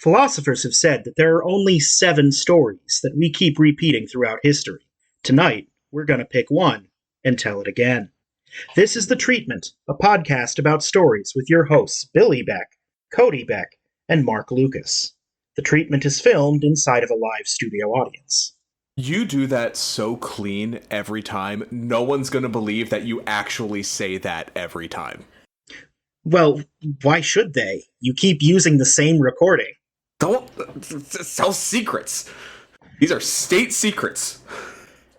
Philosophers have said that there are only 7 stories that we keep repeating throughout history. Tonight, we're going to pick one and tell it again. This is The Treatment, a podcast about stories with your hosts Billy Beck, Cody Beck, and Mark Lucas. The Treatment is filmed inside of a live studio audience. You do that so clean every time, no one's going to believe that you actually say that every time. Well, why should they? You keep using the same recording. Don't sell secrets. These are state secrets.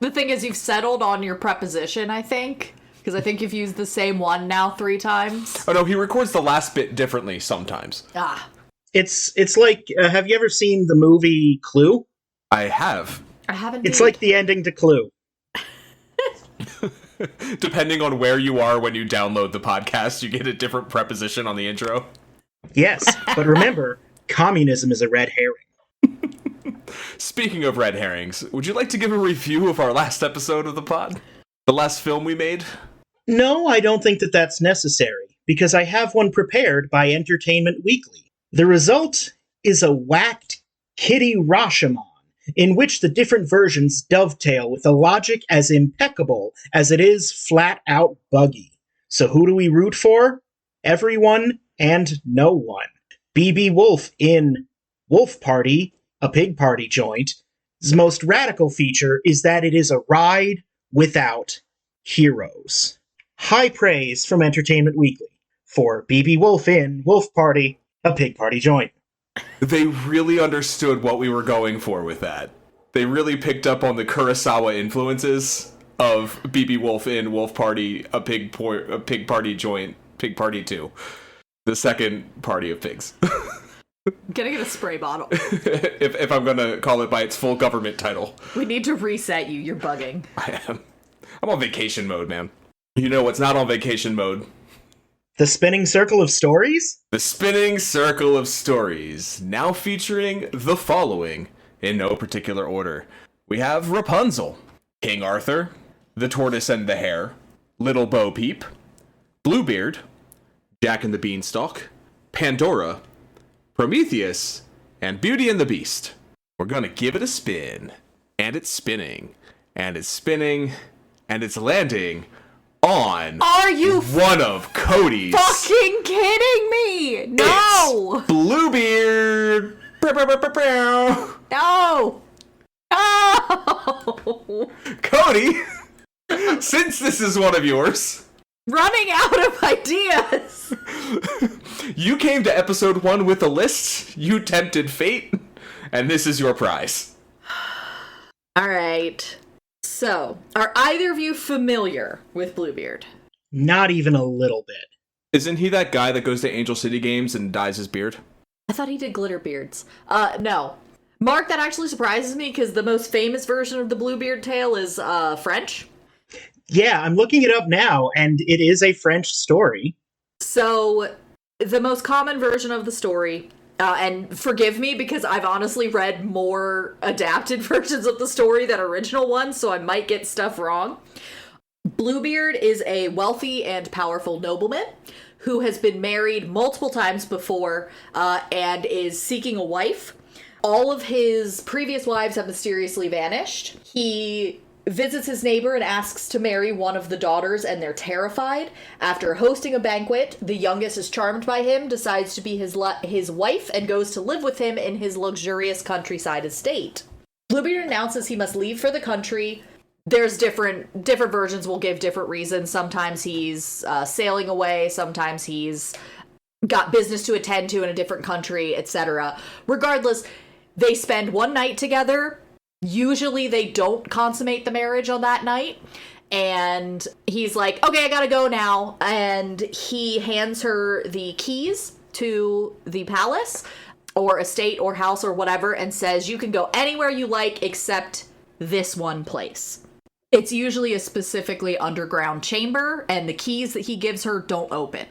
The thing is, you've settled on your preposition, I think. Because I think you've used the same one now 3 times. Oh no, he records the last bit differently sometimes. It's like, have you ever seen the movie Clue? I have. I haven't. It's like the ending to Clue. Depending on where you are when you download the podcast, you get a different preposition on the intro. Yes, but remember, communism is a red herring. Speaking of red herrings, would you like to give a review of our last episode of the pod? The last film we made? No, I don't think that that's necessary, because I have one prepared by Entertainment Weekly. The result is a whacked Kitty Rashomon, in which the different versions dovetail with a logic as impeccable as it is flat-out buggy. So who do we root for? Everyone and no one. BB Wolf in Wolf Party, a pig party joint. His most radical feature is that it is a ride without heroes. High praise from Entertainment Weekly for BB Wolf in Wolf Party, a pig party joint. They really understood what we were going for with that. They really picked up on the Kurosawa influences of BB Wolf in Wolf Party, a pig party joint, Pig Party 2. The second party of pigs. I'm gonna get a spray bottle. if I'm gonna call it by its full government title. We need to reset you. You're bugging. I am. I'm on vacation mode, man. You know what's not on vacation mode? The Spinning Circle of Stories? The Spinning Circle of Stories, now featuring the following, in no particular order. We have Rapunzel, King Arthur, The Tortoise and the Hare, Little Bo Peep, Bluebeard, Jack and the Beanstalk, Pandora, Prometheus, and Beauty and the Beast. We're gonna give it a spin. And it's spinning. And it's spinning. And it's landing on Are you one of Cody's fucking kidding me? No! It's Bluebeard. No! No! Cody, since this is one of yours, Running out of ideas! you came to episode 1 with a list, you tempted fate, and this is your prize. Alright. So, are either of you familiar with Bluebeard? Not even a little bit. Isn't he that guy that goes to Angel City games and dyes his beard? I thought he did glitter beards. No. Mark, that actually surprises me because the most famous version of the Bluebeard tale is, French. Yeah, I'm looking it up now, and it is a French story. So, the most common version of the story, and forgive me because I've honestly read more adapted versions of the story than original ones, so I might get stuff wrong. Bluebeard is a wealthy and powerful nobleman who has been married multiple times before and is seeking a wife. All of his previous wives have mysteriously vanished. He visits his neighbor and asks to marry one of the daughters, and they're terrified. After hosting a banquet, the youngest is charmed by him, decides to be his wife, and goes to live with him in his luxurious countryside estate. Bluebeard announces he must leave for the country. There's different versions will give different reasons. Sometimes he's sailing away, sometimes he's got business to attend to in a different country, etc. Regardless, they spend one night together. Usually they don't consummate the marriage on that night. And he's like, okay, I gotta go now. And he hands her the keys to the palace or estate or house or whatever and says, you can go anywhere you like except this one place. It's usually a specifically underground chamber, and the keys that he gives her don't open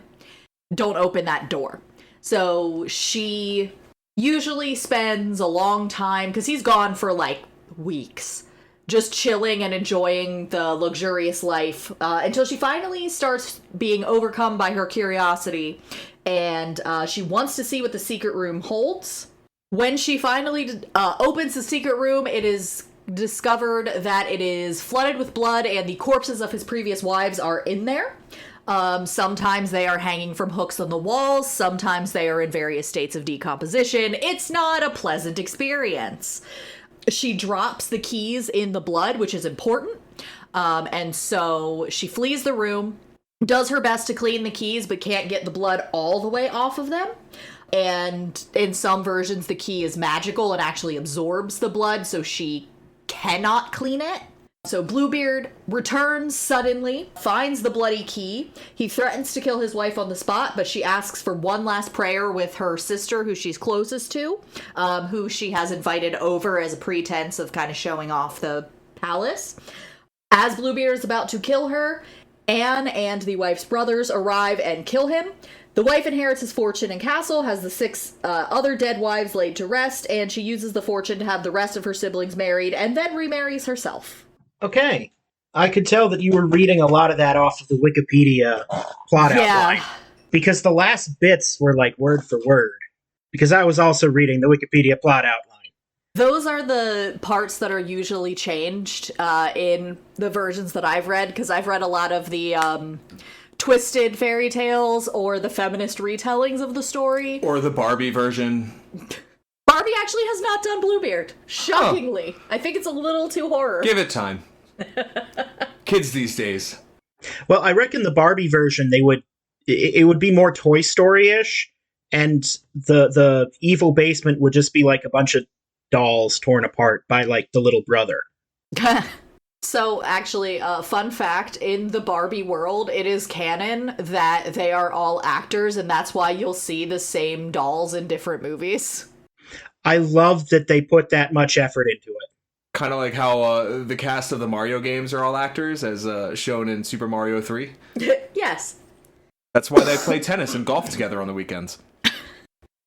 that door. So she usually spends a long time, because he's gone for like weeks, just chilling and enjoying the luxurious life until she finally starts being overcome by her curiosity, and she wants to see what the secret room holds. When she finally opens the secret room, it is discovered that it is flooded with blood and the corpses of his previous wives are in there. Sometimes they are hanging from hooks on the walls. Sometimes they are in various states of decomposition. It's not a pleasant experience. She drops the keys in the blood, which is important. And so she flees the room, does her best to clean the keys, but can't get the blood all the way off of them. And in some versions, the key is magical and actually absorbs the blood, so she cannot clean it. So Bluebeard returns suddenly, finds the bloody key. He threatens to kill his wife on the spot, but she asks for one last prayer with her sister, who she's closest to, who she has invited over as a pretense of kind of showing off the palace. As Bluebeard is about to kill her, Anne and the wife's brothers arrive and kill him. The wife inherits his fortune and castle, has the 6 other dead wives laid to rest, and she uses the fortune to have the rest of her siblings married, and then remarries herself. Okay. I could tell that you were reading a lot of that off of the Wikipedia plot outline. Because the last bits were like word for word. Because I was also reading the Wikipedia plot outline. Those are the parts that are usually changed in the versions that I've read, because I've read a lot of the twisted fairy tales or the feminist retellings of the story. Or the Barbie version. Barbie actually has not done Bluebeard. Shockingly. I think it's a little too horror. Give it time. Kids these days. Well, I reckon the Barbie version, it would be more Toy Story-ish, and the evil basement would just be like a bunch of dolls torn apart by like the little brother. So actually, fun fact, in the Barbie world, it is canon that they are all actors, and that's why you'll see the same dolls in different movies. I love that they put that much effort into it. Kind of like how the cast of the Mario games are all actors, as shown in Super Mario 3. Yes. That's why they play tennis and golf together on the weekends.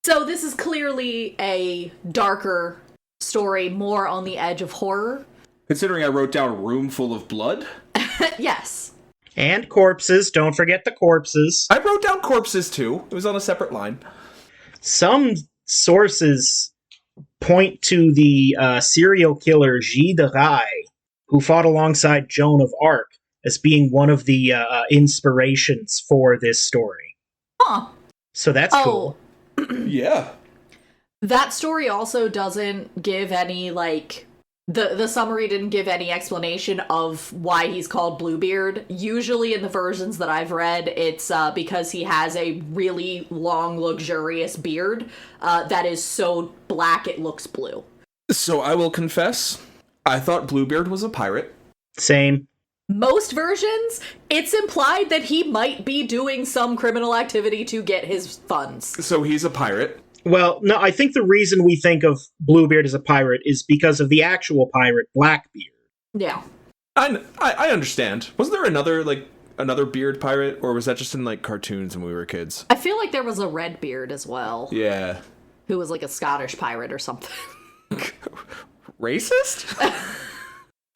So this is clearly a darker story, more on the edge of horror. Considering I wrote down Room Full of Blood? Yes. And corpses, don't forget the corpses. I wrote down corpses too. It was on a separate line. Some sources point to the serial killer Gilles de Rais, who fought alongside Joan of Arc, as being one of the inspirations for this story. Huh. So that's cool. Yeah. That story also doesn't give any, like... The summary didn't give any explanation of why he's called Bluebeard. Usually in the versions that I've read, it's because he has a really long, luxurious beard that is so black it looks blue. So I will confess, I thought Bluebeard was a pirate. Same. Most versions, it's implied that he might be doing some criminal activity to get his funds. So he's a pirate. Well, no, I think the reason we think of Bluebeard as a pirate is because of the actual pirate, Blackbeard. Yeah. I understand. Wasn't there another beard pirate, or was that just in, like, cartoons when we were kids? I feel like there was a Redbeard as well. Yeah. Who was like a Scottish pirate or something. Racist?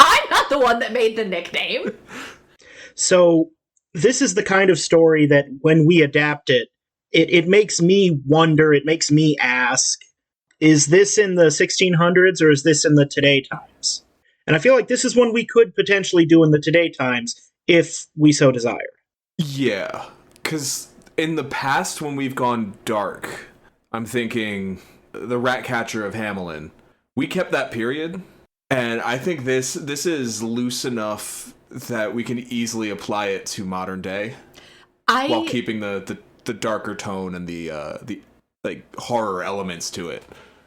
I'm not the one that made the nickname. So, this is the kind of story that when we adapt it, it makes me wonder, it makes me ask, is this in the 1600s or is this in the today times? And I feel like this is one we could potentially do in the today times if we so desired. Yeah, because in the past when we've gone dark, I'm thinking the Ratcatcher of Hamelin. We kept that period, and I think this is loose enough that we can easily apply it to modern day while keeping the darker tone and the like horror elements to it.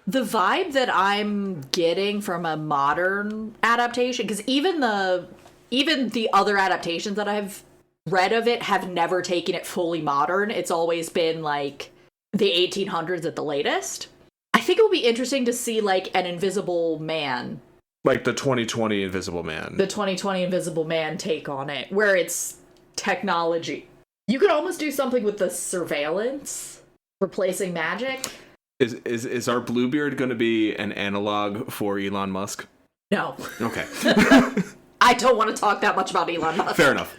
The vibe that I'm getting from a modern adaptation, because even the other adaptations that I've read of it have never taken it fully modern. It's always been like the 1800s at the latest. I think it would be interesting to see like an Invisible Man. Like the 2020 Invisible Man. The 2020 Invisible Man take on it, where it's technology. You could almost do something with the surveillance, replacing magic. Is our Bluebeard going to be an analog for Elon Musk? No. Okay. I don't want to talk that much about Elon Musk. Fair enough.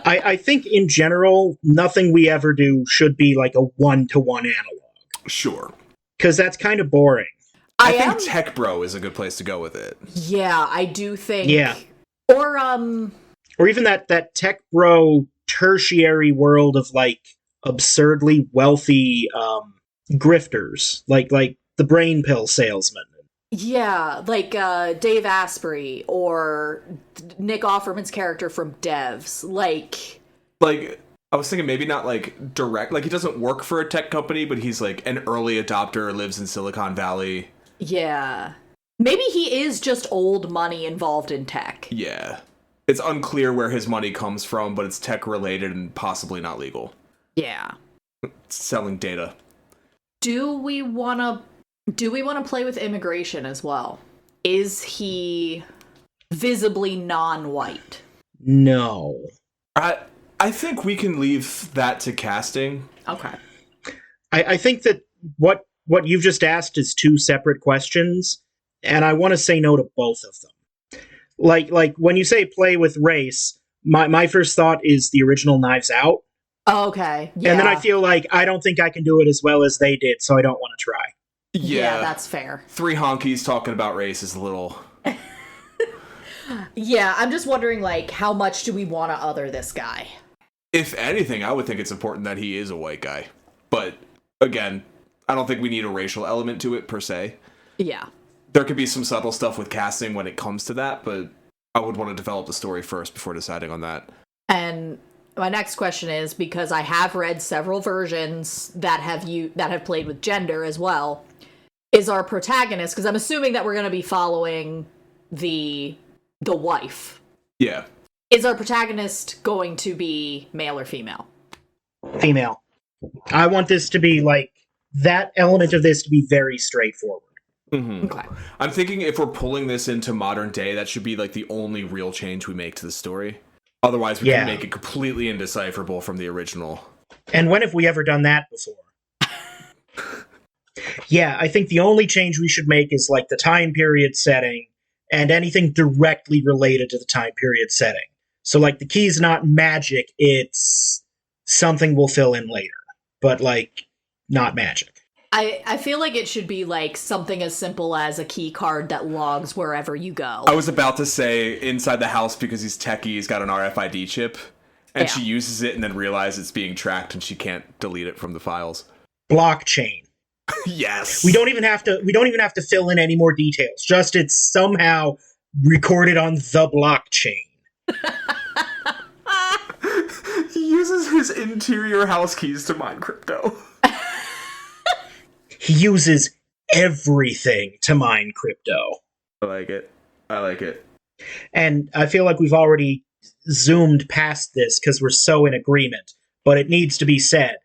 I think in general, nothing we ever do should be like a one-to-one analog. Sure. because that's kind of boring. I think tech bro is a good place to go with it. Yeah, I do think. Yeah. Or even that tech bro tertiary world of like absurdly wealthy grifters, like the brain pill salesman. Yeah, like Dave Asprey or Nick Offerman's character from Devs. Like, I was thinking maybe not like direct, like he doesn't work for a tech company, but he's like an early adopter, lives in Silicon Valley. Yeah. Maybe he is just old money involved in tech. Yeah. It's unclear where his money comes from, but it's tech related and possibly not legal. Yeah. It's selling data. Do we want to play with immigration as well? Is he visibly non-white? No. I think we can leave that to casting. Okay. I think that what you've just asked is two separate questions, and I want to say no to both of them. Like when you say play with race, my first thought is the original Knives Out. Oh, okay. Yeah. And then I feel like I don't think I can do it as well as they did, so I don't want to try. Yeah, that's fair. 3 honkies talking about race is a little... Yeah, I'm just wondering, like, how much do we want to other this guy? If anything, I would think it's important that he is a white guy. But, again, I don't think we need a racial element to it, per se. Yeah. There could be some subtle stuff with casting when it comes to that, but I would want to develop the story first before deciding on that. And my next question is, because I have read several versions that have played with gender as well, is our protagonist, because I'm assuming that we're going to be following the wife. Yeah. Is our protagonist going to be male or female? Female. I want this to be like, that element of this to be very straightforward. Mm-hmm. Okay. I'm thinking if we're pulling this into modern day, that should be like the only real change we make to the story. Otherwise, we can make it completely indecipherable from the original. And when have we ever done that before? Yeah, I think the only change we should make is like the time period setting and anything directly related to the time period setting. So like the key's not magic, it's something we'll fill in later. But like, not magic. I feel like it should be like something as simple as a key card that logs wherever you go. I was about to say inside the house because he's techie, he's got an RFID chip, and she uses it and then realizes it's being tracked and she can't delete it from the files. Blockchain. Yes. We don't even have to fill in any more details. Just it's somehow recorded on the blockchain. He uses his interior house keys to mine crypto. He uses everything to mine crypto. I like it. And I feel like we've already zoomed past this because we're so in agreement. But it needs to be said.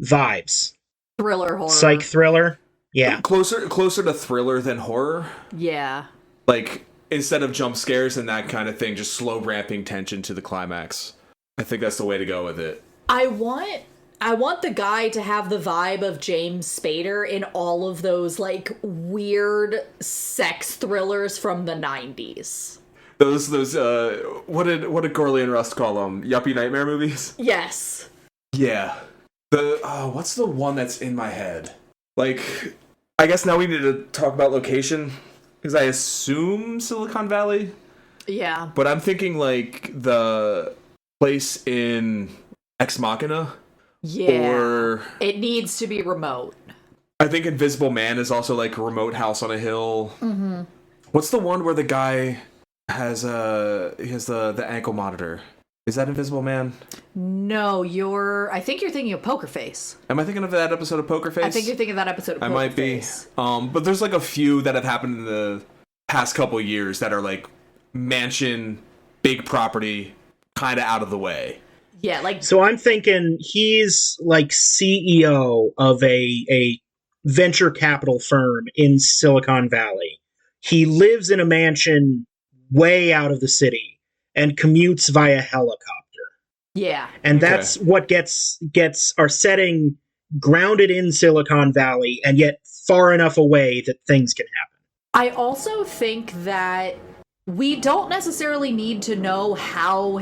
Vibes. Thriller horror. Psych thriller. Yeah. Closer to thriller than horror. Yeah. Like, instead of jump scares and that kind of thing, just slow ramping tension to the climax. I think that's the way to go with it. I want the guy to have the vibe of James Spader in all of those, like, weird sex thrillers from the 90s. Those what did Gorley and Rust call them? Yuppie nightmare movies? Yes. Yeah. What's the one that's in my head? Like, I guess now we need to talk about location, because I assume Silicon Valley? Yeah. But I'm thinking, like, the place in Ex Machina? Yeah. Or it needs to be remote. I think Invisible Man is also like a remote house on a hill. Mm-hmm. What's the one where the guy has the ankle monitor? Is that Invisible Man? No, I think you're thinking of Poker Face. Am I thinking of that episode of Poker Face? I think you're thinking of that episode of Poker Face. I might be. But there's like a few that have happened in the past couple years that are like mansion, big property, kind of out of the way. Yeah, like... So I'm thinking he's like CEO of a venture capital firm in Silicon Valley. He lives in a mansion way out of the city and commutes via helicopter. Yeah. And that's what gets our setting grounded in Silicon Valley and yet far enough away that things can happen. I also think that we don't necessarily need to know how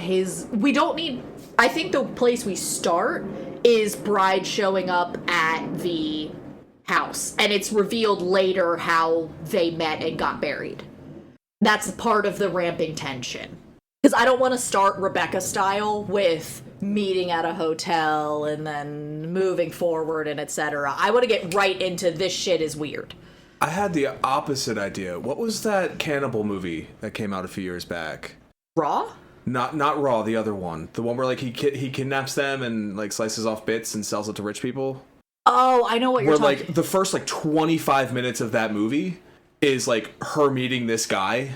I think the place we start is Bride showing up at the house, and it's revealed later how they met and got married. That's part of the ramping tension. Because I don't want to start Rebecca style with meeting at a hotel and then moving forward and etc. I want to get right into this shit is weird. I had the opposite idea. What was that cannibal movie that came out a few years back? Raw? Not Raw, the other one. The one where like he kidnaps them and like slices off bits and sells it to rich people. Oh, I know what you're talking about. Where like the first like 25 minutes of that movie is like her meeting this guy,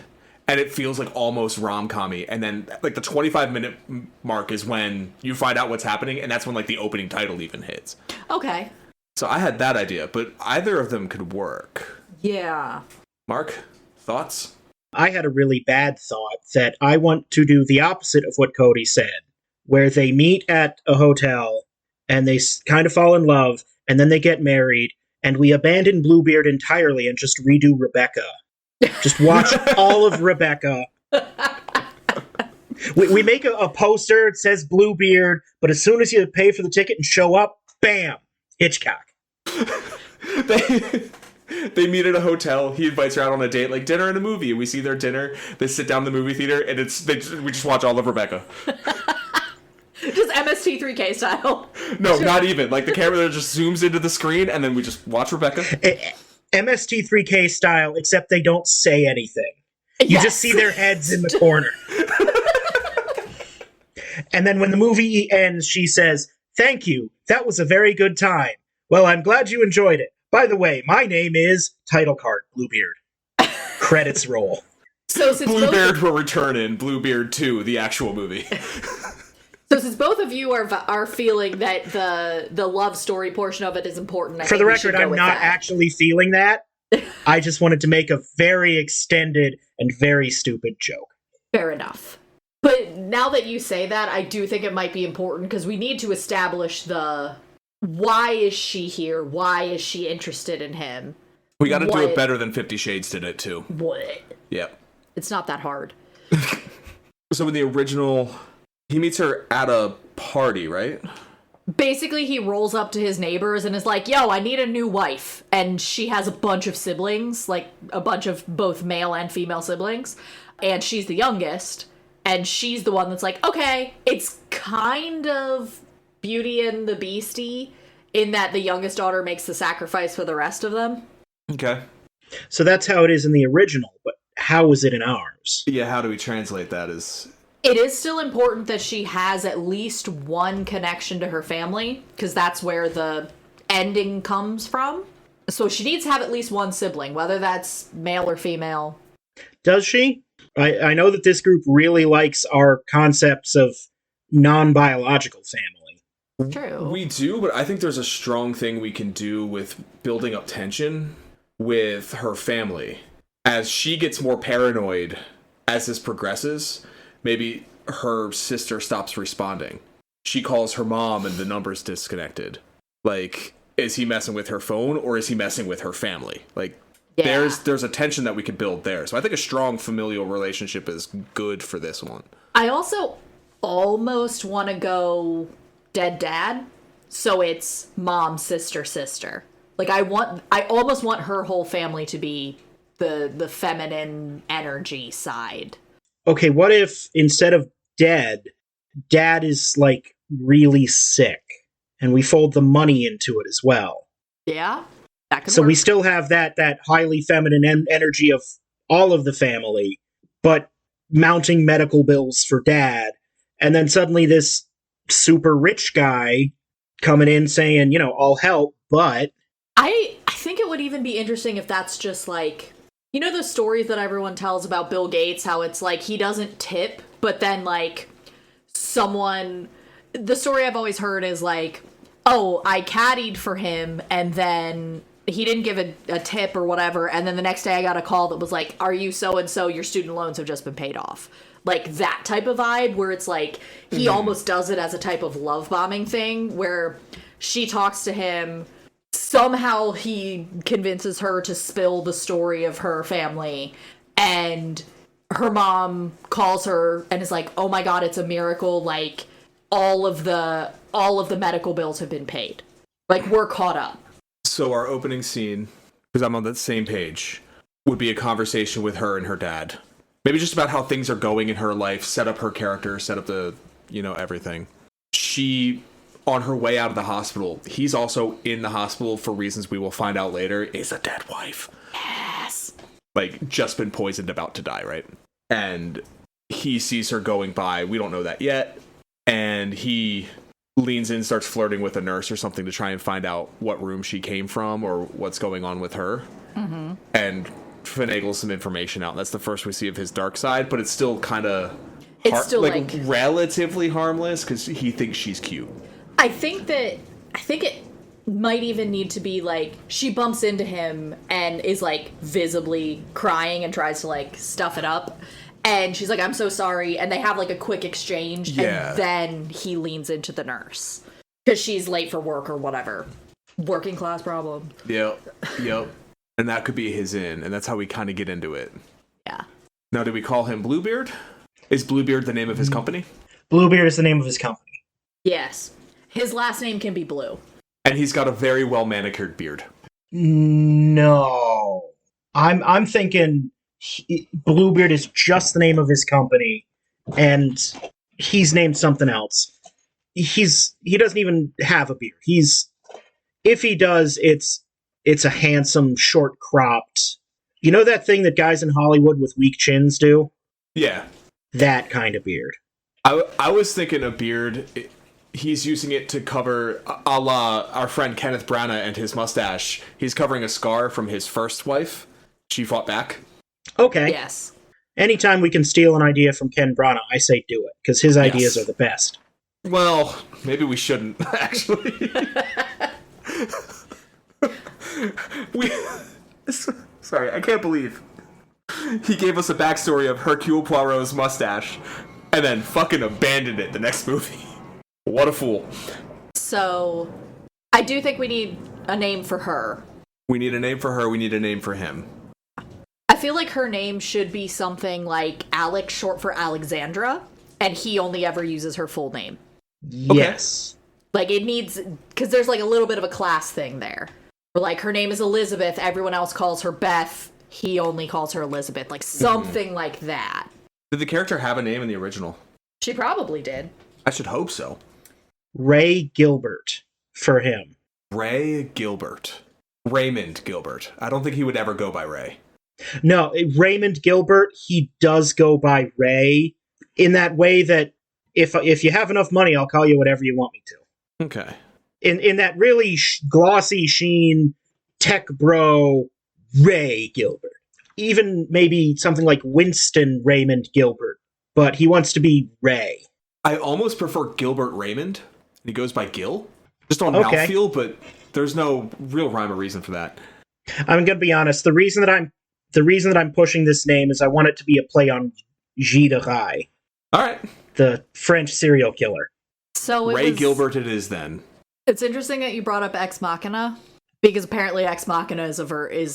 and it feels like almost rom-com-y, and then like the 25-minute mark is when you find out what's happening, and that's when like the opening title even hits. Okay. So I had that idea, but either of them could work. Yeah. Mark, thoughts? I had a really bad thought that I want to do the opposite of what Cody said, where they meet at a hotel and they kind of fall in love and then they get married and we abandon Bluebeard entirely and just redo Rebecca. Just watch all of Rebecca. We make a poster, it says Bluebeard, but as soon as you pay for the ticket and show up, bam, Hitchcock. They meet at a hotel. He invites her out on a date, like dinner and a movie. And we see their dinner. They sit down in the movie theater, and we just watch all of Rebecca. Just MST3K style. No, not even. Like the camera just zooms into the screen, and then we just watch Rebecca. MST3K style, except they don't say anything. You just see their heads in the corner. And then when the movie ends, she says, "Thank you. That was a very good time. Well, I'm glad you enjoyed it. By the way, my name is," title card, Bluebeard. Credits roll. So since Bluebeard will return in Bluebeard 2, the actual movie. So since both of you are feeling that the love story portion of it is important, for the record, I'm not actually feeling that. I just wanted to make a very extended and very stupid joke. Fair enough. But now that you say that, I do think it might be important because we need to establish why is she here? Why is she interested in him? We got to do it better than 50 Shades did it, too. What? Yep. It's not that hard. So in the original, he meets her at a party, right? Basically, he rolls up to his neighbors and is like, "Yo, I need a new wife." And she has a bunch of siblings, like a bunch of both male and female siblings. And she's the youngest. And she's the one that's like, okay, it's kind of Beauty and the Beastie in that the youngest daughter makes the sacrifice for the rest of them. Okay. So that's how it is in the original, but how is it in ours? Yeah, how do we translate that as... It is still important that she has at least one connection to her family, because that's where the ending comes from. So she needs to have at least one sibling, whether that's male or female. Does she? I know that this group really likes our concepts of non-biological family. True. We do, but I think there's a strong thing we can do with building up tension with her family. As she gets more paranoid as this progresses, maybe her sister stops responding. She calls her mom and the number's disconnected. Like, is he messing with her phone or is he messing with her family? Like, yeah. There's a tension that we could build there. So I think a strong familial relationship is good for this one. I also almost want to go dead dad. So it's mom, sister, sister. Like, I almost want her whole family to be the feminine energy side. Okay, what if instead of dead, dad is, like, really sick, and we fold the money into it as well? Yeah, that could so work. We still have that highly feminine energy of all of the family, but mounting medical bills for dad, and then suddenly this super rich guy coming in saying, I'll help, but... I think it would even be interesting if that's just, like... You know those stories that everyone tells about Bill Gates, how it's like he doesn't tip, but then like the story I've always heard is like, oh, I caddied for him and then he didn't give a tip or whatever, and then the next day I got a call that was like, are you so-and-so, your student loans have just been paid off. Like that type of vibe where it's like he almost does it as a type of love bombing thing where she talks to him. Somehow he convinces her to spill the story of her family, and her mom calls her and is like, oh my god, it's a miracle, like all of the medical bills have been paid. Like, we're caught up. So our opening scene, because I'm on the same page, would be a conversation with her and her dad. Maybe just about how things are going in her life, set up her character, set up the, everything. She, on her way out of the hospital, he's also in the hospital for reasons we will find out later, is a dead wife. Yes. Like, just been poisoned, about to die, right? And he sees her going by. We don't know that yet. And he leans in, starts flirting with a nurse or something to try and find out what room she came from or what's going on with her. Mm-hmm. And finagles some information out. That's the first we see of his dark side, but it's still kind of relatively harmless because he thinks she's cute. I think it might even need to be like she bumps into him and is like visibly crying and tries to like stuff it up, and she's like, I'm so sorry, and they have like a quick exchange, and then he leans into the nurse because she's late for work or whatever. Working class problem. Yep. And that could be his in, and that's how we kind of get into it. Yeah. Now, do we call him Bluebeard? Is Bluebeard the name of his company? Bluebeard is the name of his company. Yes. His last name can be Blue. And he's got a very well manicured beard. No. I'm thinking Bluebeard is just the name of his company, and he's named something else. He doesn't even have a beard. If he does, it's a handsome, short-cropped... You know that thing that guys in Hollywood with weak chins do? Yeah. That kind of beard. I was thinking a beard... He's using it to cover, a la our friend Kenneth Branagh and his mustache. He's covering a scar from his first wife. She fought back. Okay. Yes. Anytime we can steal an idea from Ken Branagh, I say do it, because his ideas are the best. Well, maybe we shouldn't, actually. Sorry, I can't believe he gave us a backstory of Hercule Poirot's mustache and then fucking abandoned it the next movie. What a fool. So, I do think we need a name for her. We need a name for her, we need a name for him. I feel like her name should be something like Alex, short for Alexandra, and he only ever uses her full name. Yes. Okay. Like, it needs... Because there's, like, a little bit of a class thing there. Where, like, her name is Elizabeth, everyone else calls her Beth, he only calls her Elizabeth. Like, something like that. Did the character have a name in the original? She probably did. I should hope so. Ray Gilbert for him. Ray Gilbert. Raymond Gilbert. I don't think he would ever go by Ray. No, Raymond Gilbert, he does go by Ray in that way that if you have enough money, I'll call you whatever you want me to. Okay. In that really glossy sheen, tech bro, Ray Gilbert. Even maybe something like Winston Raymond Gilbert, but he wants to be Ray. I almost prefer Gilbert Raymond. He goes by Gil. Just on mouthfeel, but there's no real rhyme or reason for that. I'm gonna be honest. The reason that I'm pushing this name is I want it to be a play on G de Rai. All right. The French serial killer. So Ray Gilbert it is then. It's interesting that you brought up Ex Machina, because apparently Ex Machina is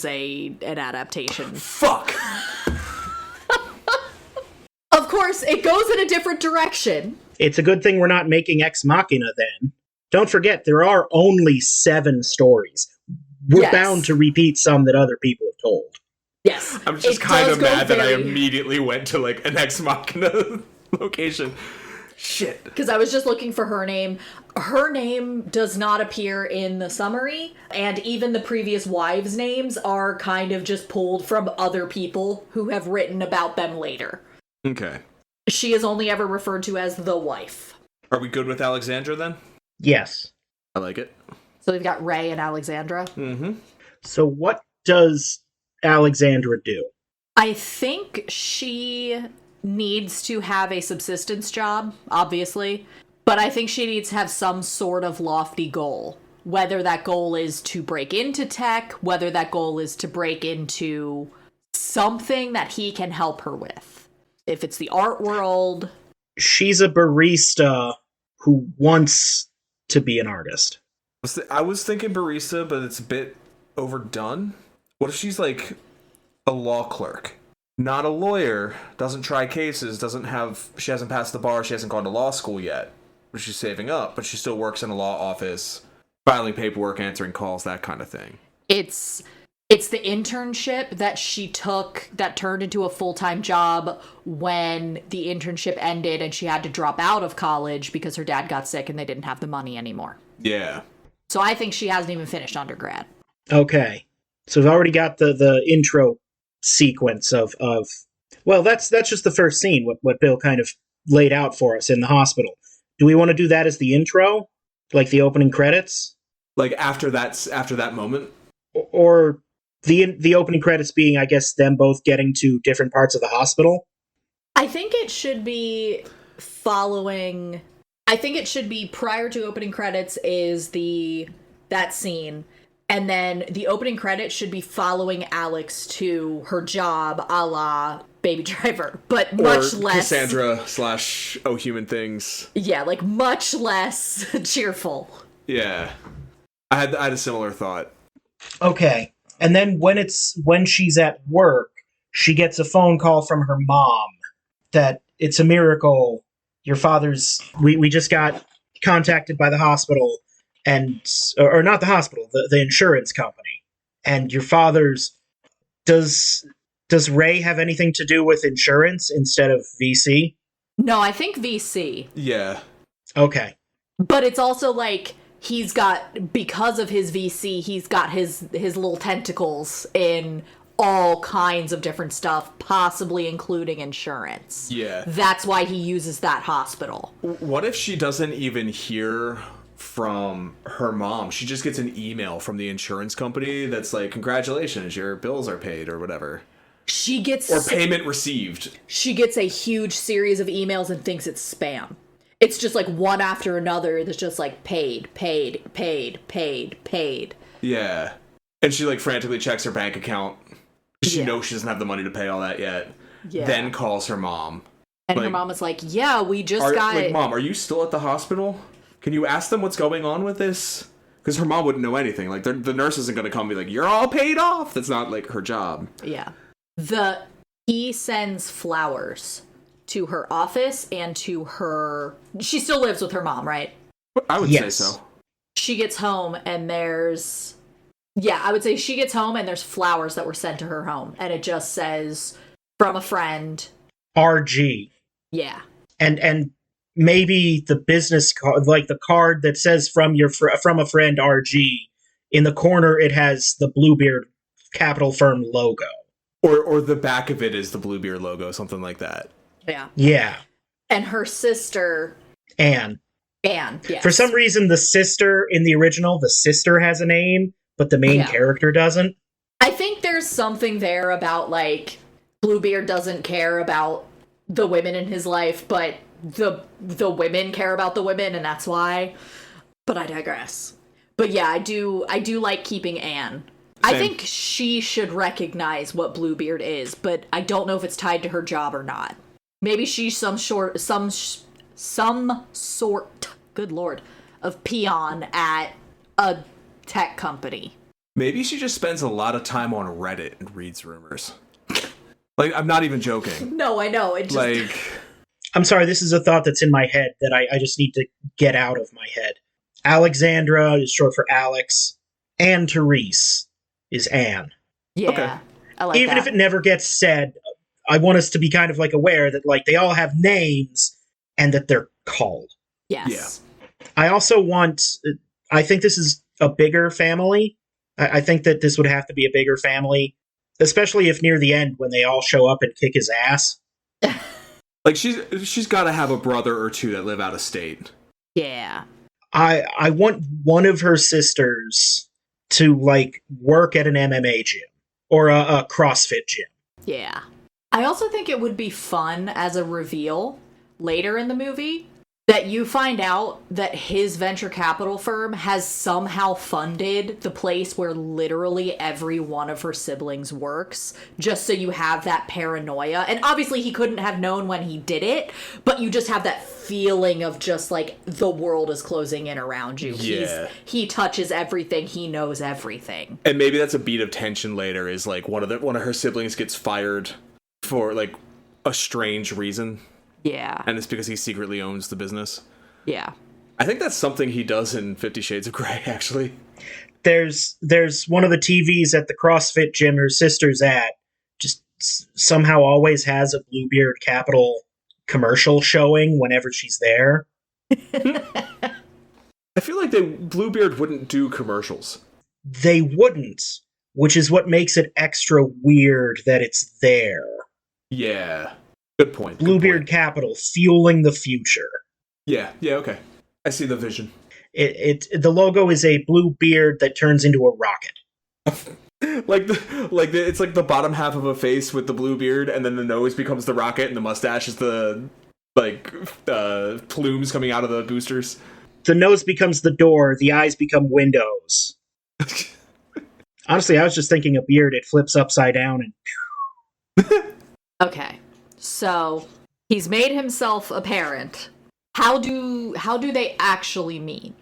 an adaptation. Fuck! Of course, it goes in a different direction. It's a good thing we're not making Ex Machina then. Don't forget, there are only 7 stories. We're bound to repeat some that other people have told. Yes. I'm just kind of mad that I immediately went to, like, an Ex Machina location. Shit. Because I was just looking for her name. Her name does not appear in the summary, and even the previous wives' names are kind of just pulled from other people who have written about them later. Okay. She is only ever referred to as the wife. Are we good with Alexandra then? Yes. I like it. So we've got Ray and Alexandra. Mm-hmm. So what does Alexandra do? I think she needs to have a subsistence job, obviously. But I think she needs to have some sort of lofty goal. Whether that goal is to break into tech, whether that goal is to break into something that he can help her with. If it's the art world. She's a barista who wants to be an artist. I was thinking barista, but it's a bit overdone. What if she's like a law clerk? Not a lawyer, doesn't try cases, she hasn't passed the bar, she hasn't gone to law school yet. But she's saving up, but she still works in a law office. Filing paperwork, answering calls, that kind of thing. It's the internship that she took that turned into a full-time job when the internship ended and she had to drop out of college because her dad got sick and they didn't have the money anymore. Yeah. So I think she hasn't even finished undergrad. Okay. So we've already got the intro sequence of well, that's just the first scene, what Bill kind of laid out for us in the hospital. Do we want to do that as the intro? Like the opening credits? Like after that moment? Or the opening credits being, I guess, them both getting to different parts of the hospital? I think it should be following... I think it should be prior to opening credits is that scene, and then the opening credits should be following Alex to her job, a la Baby Driver, but much less... Cassandra / Oh Human Things. Yeah, like much less cheerful. Yeah. I had a similar thought. Okay. And then when she's at work, she gets a phone call from her mom that it's a miracle. Your father's... We just got contacted by the hospital, or not the hospital, the insurance company. And your father's... Does Ray have anything to do with insurance instead of VC? No, I think VC. Yeah. Okay. But it's also like he's got, because of his VC, he's got his little tentacles in all kinds of different stuff, possibly including insurance. Yeah. That's why he uses that hospital. What if she doesn't even hear from her mom? She just gets an email from the insurance company that's like, congratulations, your bills are paid, or whatever. She gets... Or payment received. She gets a huge series of emails and thinks it's spam. It's just like one after another that's just like paid. Yeah. And she like frantically checks her bank account. She Yeah. knows she doesn't have the money to pay all that yet. Yeah. Then calls her mom. And Like, her mom is like, yeah, we just got... Like, Mom, are you still at the hospital? Can you ask them what's going on with this? Because her mom wouldn't know anything. Like, the nurse isn't going to come and be like, you're all paid off. That's not, like, her job. Yeah. He sends flowers to her office and to her... She still lives with her mom, right? I would say so. She gets home and there's... Yeah, I would say she gets home and there's flowers that were sent to her home. And it just says, from a friend. RG. Yeah. And maybe the business card, like the card that says from a friend RG, in the corner it has the Bluebeard Capital Firm logo. Or the back of it is the Bluebeard logo, something like that. Yeah. Yeah. And her sister... Anne, yes. For some reason, the sister in the original, the sister has a name, but the main character doesn't. I think there's something there about, like, Bluebeard doesn't care about the women in his life, but the women care about the women, and that's why. But I digress. But yeah, I do like keeping Anne. Same. I think she should recognize what Bluebeard is, but I don't know if it's tied to her job or not. Maybe she's some sort, good lord, of peon at a tech company. Maybe she just spends a lot of time on Reddit and reads rumors. Like, I'm not even joking. No, I know. It just... Like... I'm sorry, this is a thought that's in my head that I just need to get out of my head. Alexandra is short for Alex. Anne Therese is Anne. Yeah, okay. I like Even that. if it never gets said, I want us to be kind of like aware that like they all have names and that they're called. Yes. Yeah. I also I think this is a bigger family. I think that this would have to be a bigger family, especially if near the end when they all show up and kick his ass. Like she's got to have a brother or two that live out of state. Yeah. I want one of her sisters to like work at an MMA gym or a CrossFit gym. Yeah. I also think it would be fun as a reveal later in the movie that you find out that his venture capital firm has somehow funded the place where literally every one of her siblings works, just so you have that paranoia. And obviously he couldn't have known when he did it, but you just have that feeling of just like the world is closing in around you. Yeah. He touches everything, he knows everything. And maybe that's a beat of tension later, is like one of her siblings gets fired for like a strange reason. Yeah. And it's because he secretly owns the business. Yeah. I think that's something he does in 50 Shades of Grey, actually. There's one of the TVs at the CrossFit gym her sister's at, just somehow always has a Bluebeard Capital commercial showing whenever she's there. I feel like Bluebeard wouldn't do commercials. They wouldn't, which is what makes it extra weird that it's there. Yeah. Good point. Bluebeard Capital, fueling the future. Yeah, okay. I see the vision. The logo is a blue beard that turns into a rocket. It's like the bottom half of a face with the blue beard, and then the nose becomes the rocket, and the mustache is the plumes coming out of the boosters. The nose becomes the door, the eyes become windows. Honestly, I was just thinking a beard, it flips upside down and... Okay, so he's made himself apparent. How do they actually meet?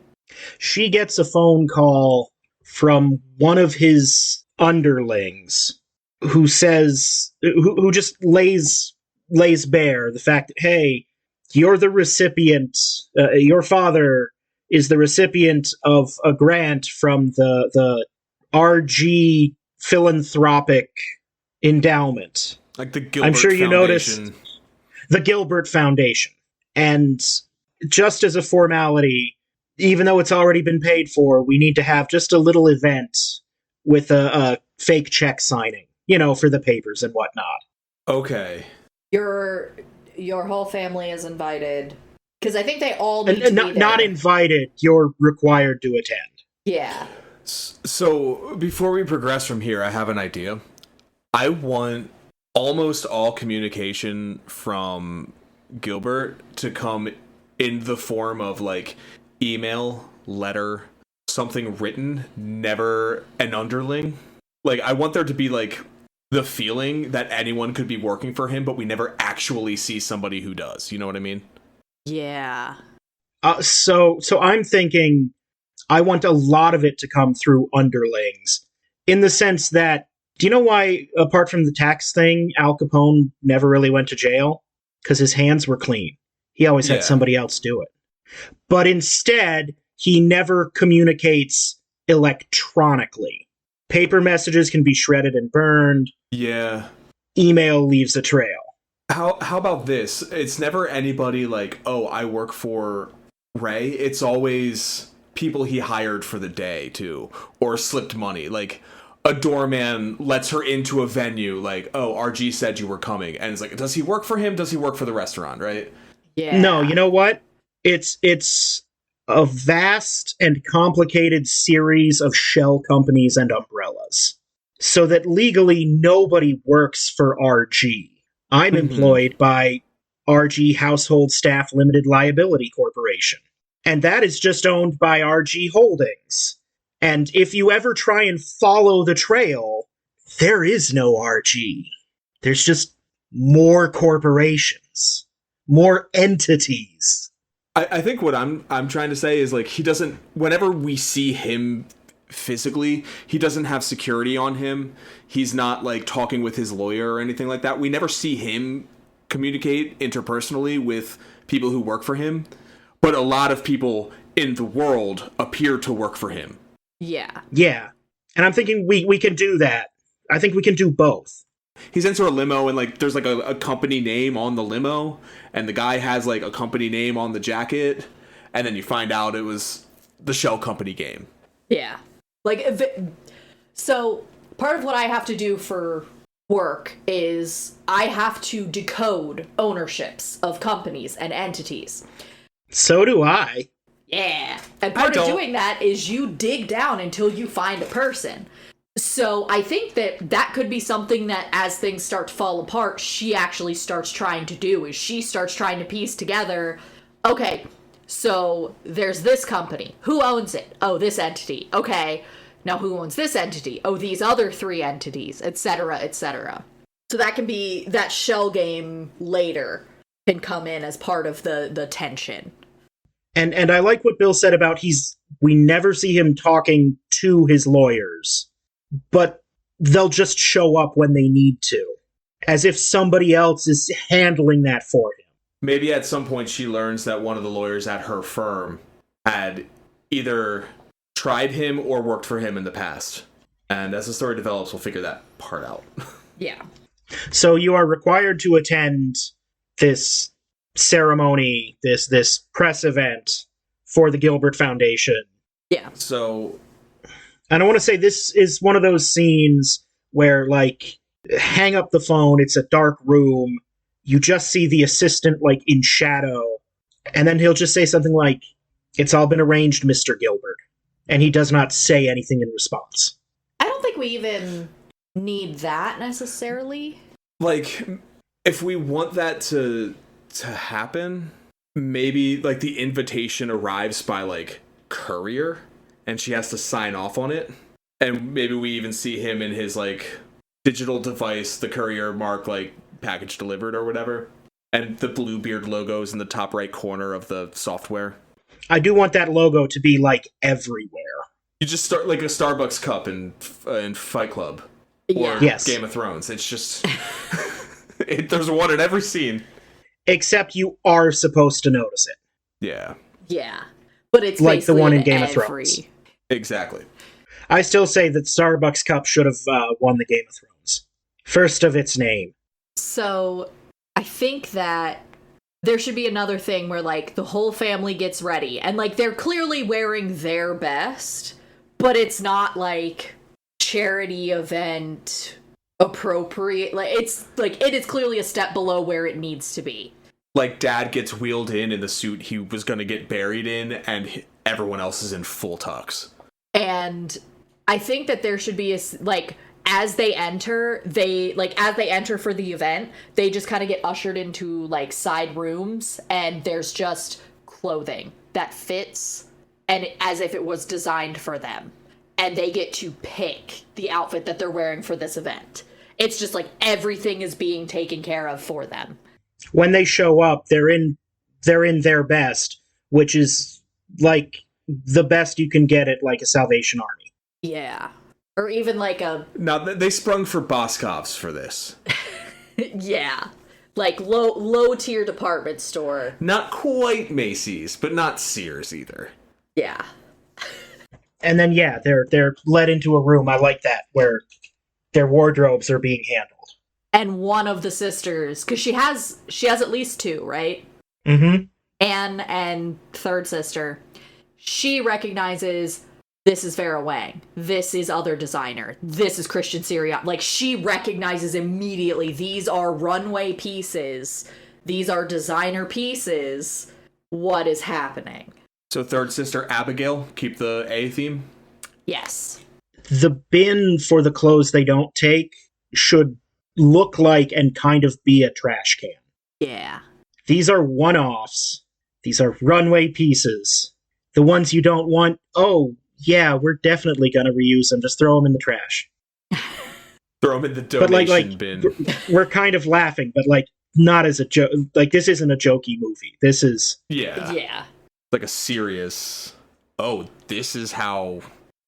She gets a phone call from one of his underlings who says, who just lays bare the fact that, hey, you're the recipient, your father is the recipient of a grant from the RG Philanthropic Endowment. Like the Gilbert I'm sure you Foundation. noticed the Gilbert Foundation. And just as a formality, even though it's already been paid for, we need to have just a little event with a fake check signing, for the papers and whatnot. Okay. Your whole family is invited, because I think they all need to be there. Not invited, you're required to attend. Yeah. So, before we progress from here, I have an idea. I want almost all communication from Gilbert to come in the form of, email, letter, something written, never an underling. I want there to be, the feeling that anyone could be working for him, but we never actually see somebody who does. You know what I mean? Yeah. So I'm thinking I want a lot of it to come through underlings, in the sense that, do you know why, apart from the tax thing, Al Capone never really went to jail? Because his hands were clean. He always had somebody else do it. But instead, he never communicates electronically. Paper messages can be shredded and burned. Yeah. Email leaves a trail. How about this? It's never anybody oh, I work for Ray. It's always people he hired for the day, too. Or slipped money. A doorman lets her into a venue, oh, RG said you were coming. And it's does he work for him? Does he work for the restaurant, right? Yeah. No, you know what? It's a vast and complicated series of shell companies and umbrellas. So that legally nobody works for RG. I'm employed by RG Household Staff Limited Liability Corporation. And that is just owned by RG Holdings. And if you ever try and follow the trail, there is no RG. There's just more corporations, more entities. I think what I'm trying to say is he doesn't, whenever we see him physically, he doesn't have security on him. He's not talking with his lawyer or anything like that. We never see him communicate interpersonally with people who work for him, but a lot of people in the world appear to work for him. Yeah. Yeah. And I'm thinking we can do that. I think we can do both. He's into a limo and there's a company name on the limo, and the guy has a company name on the jacket, and then you find out it was the shell company game. Yeah. So part of what I have to do for work is I have to decode ownerships of companies and entities. So do I. Yeah. And part of doing that is you dig down until you find a person. So I think that could be something that as things start to fall apart, she actually starts trying to do, is she starts trying to piece together, okay, so there's this company. Who owns it? Oh, this entity. Okay, now who owns this entity? Oh, these other 3 entities, etc., etc. So that can be, that shell game later can come in as part of the tension. And I like what Bill said about we never see him talking to his lawyers, but they'll just show up when they need to, as if somebody else is handling that for him. Maybe at some point she learns that one of the lawyers at her firm had either tried him or worked for him in the past. And as the story develops, we'll figure that part out. Yeah. So you are required to attend this ceremony, this press event for the Gilbert Foundation. Yeah. So, and I want to say this is one of those scenes where, like, hang up the phone, it's a dark room, you just see the assistant, like, in shadow, and then he'll just say something like, "It's all been arranged, Mr. Gilbert." And he does not say anything in response. I don't think we even need that necessarily. like, if we want that to happen, maybe, like, the invitation arrives by, like, courier, and she has to sign off on it. And maybe we even see him in his, like, digital device, the courier mark, like, package delivered or whatever. And the Bluebeard logo's in the top right corner of the software. I do want that logo to be, like, everywhere. You just start, like, a Starbucks cup in Fight Club. Or Yes. Game of Thrones. It's just... there's one in every scene. Except you are supposed to notice it. Yeah. Yeah. But it's like the one in Game of every... Thrones. Exactly. I still say that Starbucks Cup should have won the Game of Thrones. First of its name. So, I think that there should be another thing where, like, the whole family gets ready. And, like, they're clearly wearing their best, but it's not, like, charity event appropriate. Like, it's, like, it is clearly a step below where it needs to be. Like, Dad gets wheeled in the suit he was going to get buried in, and everyone else is in full tux. And I think that there should be a, like, as they enter for the event, they just kind of get ushered into, like, side rooms, and there's just clothing that fits, and as if it was designed for them. And they get to pick the outfit that they're wearing for this event. It's just, like, everything is being taken care of for them. When they show up, they're in their best, which is, like, the best you can get at, like, a Salvation Army. Yeah. Or even, like, a... Now, they sprung for Boscov's for this. yeah. Like, low-tier department store. Not quite Macy's, but not Sears either. Yeah. And then, yeah, they're led into a room, I like that, where their wardrobes are being handled. And one of the sisters, because she has at least two, right? Mm-hmm. Anne and third sister. She recognizes, this is Vera Wang. This is other designer. This is Christian Sirian. Like, she recognizes immediately, these are runway pieces. These are designer pieces. What is happening? So third sister Abigail, keep the A theme? Yes. The bin for the clothes they don't take should look like and kind of be a trash can. Yeah. These are one-offs. These are runway pieces. The ones you don't want, oh, yeah, we're definitely going to reuse them. Just throw them in the trash. Throw them in the donation bin. We're kind of laughing, but, like, not as a joke. Like, this isn't a jokey movie. This is... Yeah. Like a serious, oh, this is how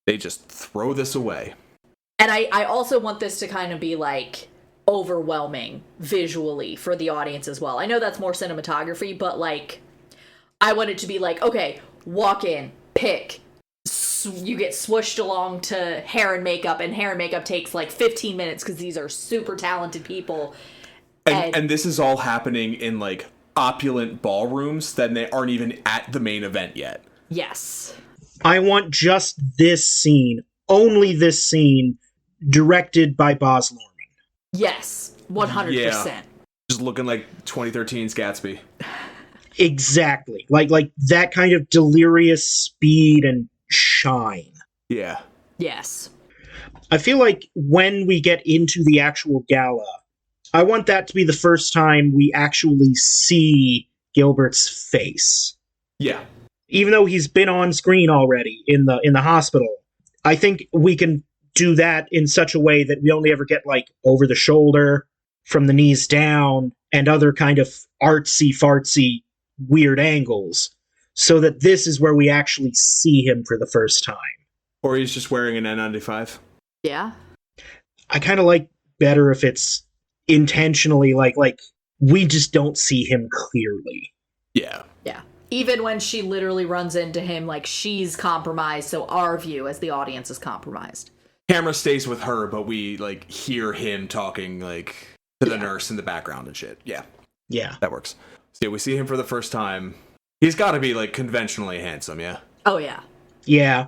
they just throw this away. And I also want this to kind of be, like, overwhelming visually for the audience as well. I know that's more cinematography, but, like, I want it to be like, okay, walk in, pick, you get swooshed along to hair and makeup takes, like, 15 minutes because these are super talented people. And this is all happening in, like, opulent ballrooms that they aren't even at the main event yet. Yes. I want just this scene, only this scene, directed by Baz Luhrmann. Yes, 100%. Yeah. Just looking like 2013's Gatsby. Exactly. Like that kind of delirious speed and shine. Yeah. Yes. I feel like when we get into the actual gala, I want that to be the first time we actually see Gilbert's face. Yeah. Even though he's been on screen already in the hospital, I think we can do that in such a way that we only ever get, like, over the shoulder, from the knees down, and other kind of artsy-fartsy weird angles, so that this is where we actually see him for the first time. Or he's just wearing an N95. Yeah. I kind of like better if it's intentionally like we just don't see him clearly. Yeah. Yeah. Even when she literally runs into him, like, she's compromised, so our view as the audience is compromised. Camera stays with her, but we, like, hear him talking, like, to the nurse in the background and shit. Yeah. Yeah. That works. So yeah, we see him for the first time. He's got to be, like, conventionally handsome, yeah? Oh, yeah. Yeah.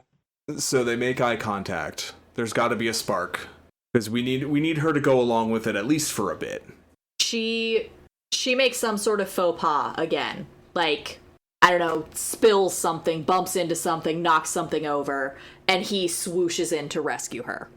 So they make eye contact. There's got to be a spark. Because we need her to go along with it, at least for a bit. She makes some sort of faux pas again. Like, I don't know, spills something, bumps into something, knocks something over, and he swooshes in to rescue her.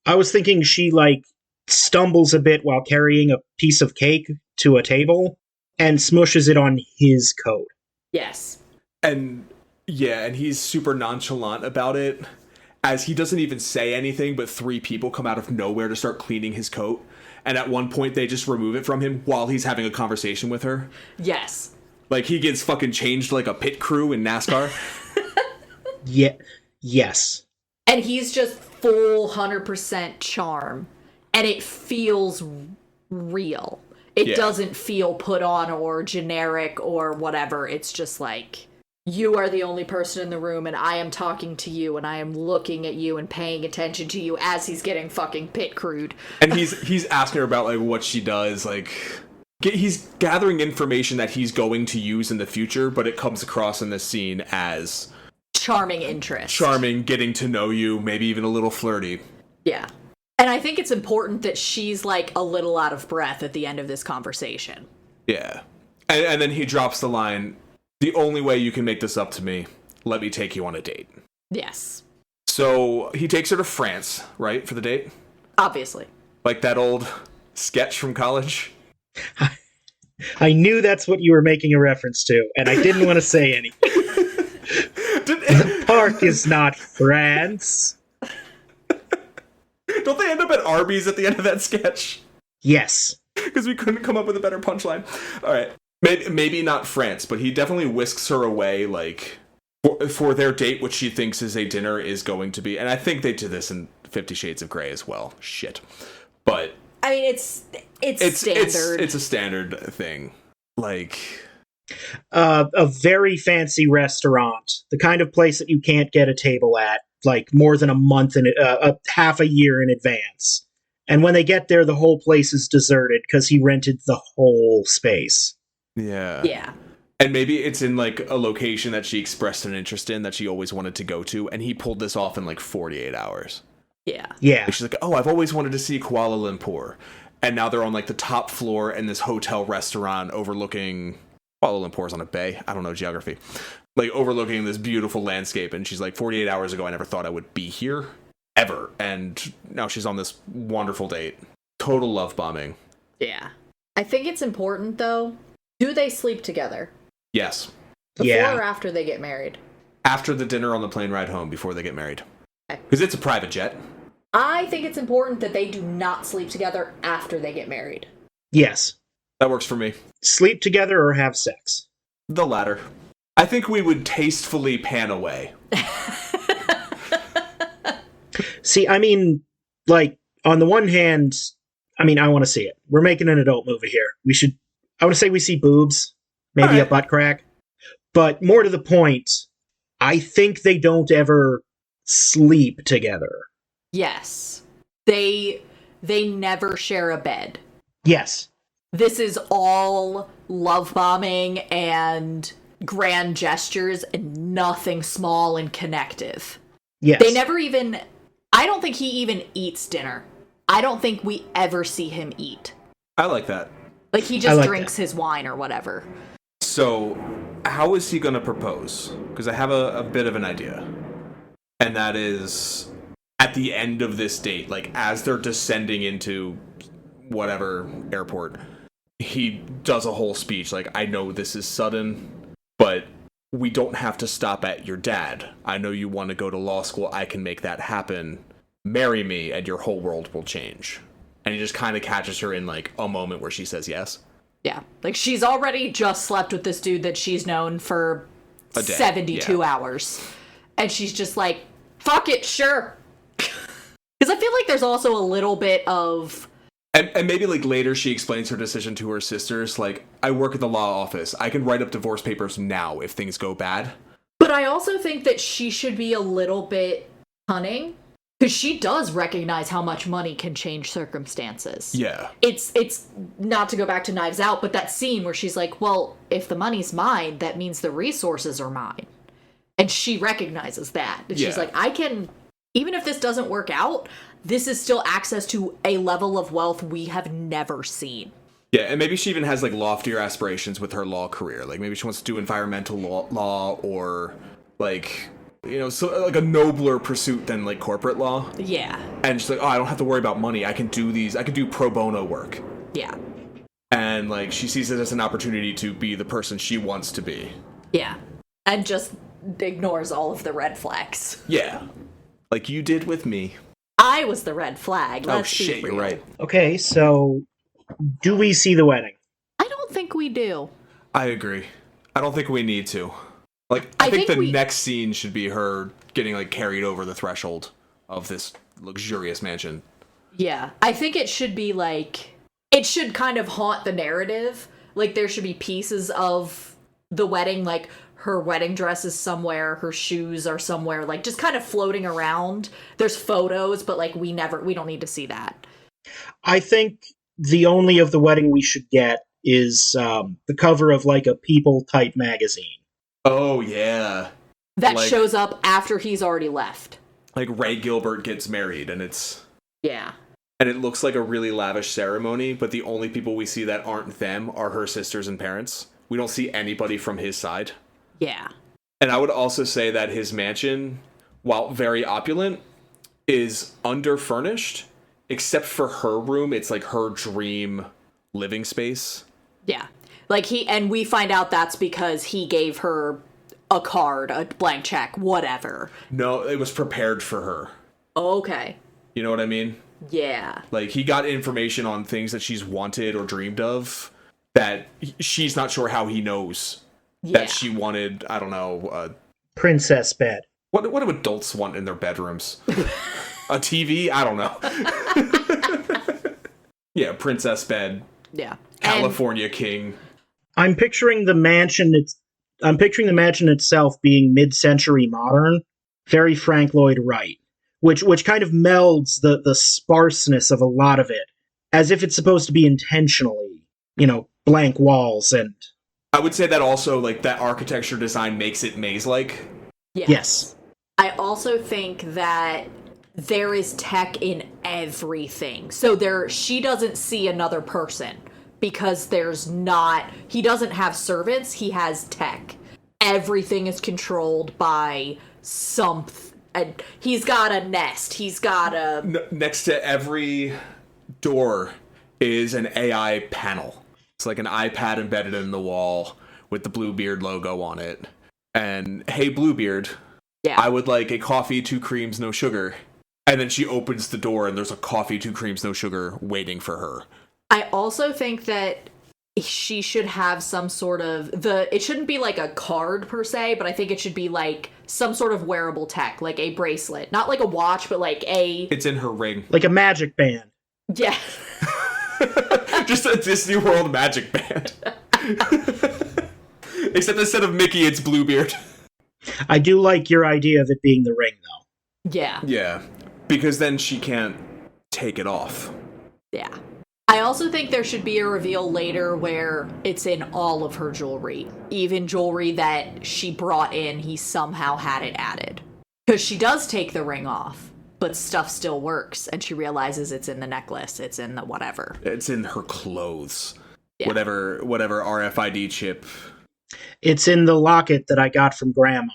I was thinking she, like, stumbles a bit while carrying a piece of cake to a table and smushes it on his coat. Yes. And, yeah, and he's super nonchalant about it, as he doesn't even say anything, but 3 people come out of nowhere to start cleaning his coat. And at one point, they just remove it from him while he's having a conversation with her. Yes. Like, he gets fucking changed like a pit crew in NASCAR. Yeah. Yes. And he's just full 100% charm. And it feels real. It doesn't feel put on or generic or whatever. It's just like, you are the only person in the room, and I am talking to you, and I am looking at you and paying attention to you as he's getting fucking pit crewed. And he's asking her about, like, what she does, like... He's gathering information that he's going to use in the future, but it comes across in this scene as... charming interest. Charming, getting to know you, maybe even a little flirty. Yeah. And I think it's important that she's, like, a little out of breath at the end of this conversation. Yeah. And then he drops the line, "The only way you can make this up to me, let me take you on a date." Yes. So he takes her to France, right, for the date? Obviously. Like that old sketch from college? I knew that's what you were making a reference to, and I didn't want to say anything. The park is not France. Don't they end up at Arby's at the end of that sketch? Yes. Because we couldn't come up with a better punchline. All right. Maybe not France, but he definitely whisks her away, like, for their date, which she thinks is a dinner, is going to be... And I think they did this in 50 Shades of Grey as well. Shit. But... I mean, it's standard. It's a standard thing. Like... A very fancy restaurant. The kind of place that you can't get a table at, like, more than a month, half a year in advance. And when they get there, the whole place is deserted because he rented the whole space. Yeah. Yeah. And maybe it's in, like, a location that she expressed an interest in that she always wanted to go to, and he pulled this off in, like, 48 hours. Yeah. Yeah. Like, she's like, oh, I've always wanted to see Kuala Lumpur. And now they're on, like, the top floor in this hotel restaurant overlooking... Kuala Lumpur's on a bay. I don't know geography. Like, overlooking this beautiful landscape, and she's like, 48 hours ago, I never thought I would be here. Ever. And now she's on this wonderful date. Total love bombing. Yeah. I think it's important, though. Do they sleep together? Yes. Before or after they get married? After the dinner on the plane ride home, before they get married. Because it's a private jet. I think it's important that they do not sleep together after they get married. Yes. That works for me. Sleep together or have sex? The latter. I think we would tastefully pan away. See, I mean, like, on the one hand, I mean, I want to see it. We're making an adult movie here. I want to say we see boobs, maybe a butt crack. But more to the point, I think they don't ever sleep together. Yes. They never share a bed. Yes. This is all love bombing and grand gestures and nothing small and connective. Yes. They never even... I don't think he even eats dinner. I don't think we ever see him eat. I like that. Like, he just drinks his wine or whatever. So, how is he going to propose? Because I have a bit of an idea. And that is, at the end of this date, like, as they're descending into whatever airport, he does a whole speech, like, I know this is sudden, but we don't have to stop at your dad. I know you want to go to law school. I can make that happen. Marry me, and your whole world will change. And he just kind of catches her in, like, a moment where she says yes. Yeah. Like, she's already just slept with this dude that she's known for a day. 72 hours. And she's just like, fuck it, sure. Because I feel like there's also a little bit of... And maybe, like, later she explains her decision to her sisters, like, I work at the law office. I can write up divorce papers now if things go bad. But I also think that she should be a little bit cunning, because she does recognize how much money can change circumstances. Yeah. It's not to go back to Knives Out, but that scene where she's like, well, if the money's mine, that means the resources are mine. And she recognizes that. And she's like, I can, even if this doesn't work out, this is still access to a level of wealth we have never seen. Yeah, and maybe she even has, like, loftier aspirations with her law career. Like, maybe she wants to do environmental law or, like, you know, so, like, a nobler pursuit than, like, corporate law. Yeah. And she's like, oh, I don't have to worry about money. I can do pro bono work. Yeah. And, like, she sees it as an opportunity to be the person she wants to be. Yeah. And just ignores all of the red flags. Yeah. Like you did with me. I was the red flag. Oh, shit, you're right. Okay, so do we see the wedding? I don't think we do. I agree. I don't think we need to. Like, I think the next scene should be her getting, like, carried over the threshold of this luxurious mansion. Yeah. I think it should be, like, it should kind of haunt the narrative. Like, there should be pieces of the wedding, like, her wedding dress is somewhere, her shoes are somewhere, like, just kind of floating around. There's photos, but, like, we don't need to see that. I think the only of the wedding we should get is the cover of, like, a People-type magazine. Oh, yeah. That like, shows up after he's already left. Like, Ray Gilbert gets married, and it's... Yeah. And it looks like a really lavish ceremony, but the only people we see that aren't them are her sisters and parents. We don't see anybody from his side. Yeah. And I would also say that his mansion, while very opulent, is underfurnished, except for her room. It's like her dream living space. Yeah. Like and we find out that's because he gave her a card, a blank check, whatever. No, it was prepared for her. Okay. You know what I mean? Yeah. Like, he got information on things that she's wanted or dreamed of that she's not sure how he knows. Yeah. That she wanted, I don't know, princess bed. What do adults want in their bedrooms? A TV? I don't know. Yeah, princess bed. Yeah. California king. I'm picturing the mansion itself being mid-century modern, very Frank Lloyd Wright, which kind of melds the sparseness of a lot of it, as if it's supposed to be intentionally, blank walls and... I would say that also, like, that architecture design makes it maze-like. Yes. I also think that there is tech in everything. So she doesn't see another person because he doesn't have servants, he has tech. Everything is controlled by something. And he's got a Nest, he's got a... Next to every door is an AI panel. It's like an iPad embedded in the wall with the Bluebeard logo on it. And, hey, Bluebeard, yeah. I would like a coffee, 2 creams, no sugar. And then she opens the door and there's a coffee, 2 creams, no sugar waiting for her. I also think that she should have some sort of... It shouldn't be like a card per se, but I think it should be like some sort of wearable tech, like a bracelet. Not like a watch, but like a... It's in her ring. Like a magic band. Yeah. Just a Disney World magic band. Except instead of Mickey, it's Bluebeard. I do like your idea of it being the ring, though. Yeah. Yeah. Because then she can't take it off. Yeah. I also think there should be a reveal later where it's in all of her jewelry. Even jewelry that she brought in, he somehow had it added. Because she does take the ring off. But stuff still works, and she realizes it's in the necklace, it's in the whatever. It's in her clothes. Yeah. Whatever RFID chip. It's in the locket that I got from Grandma.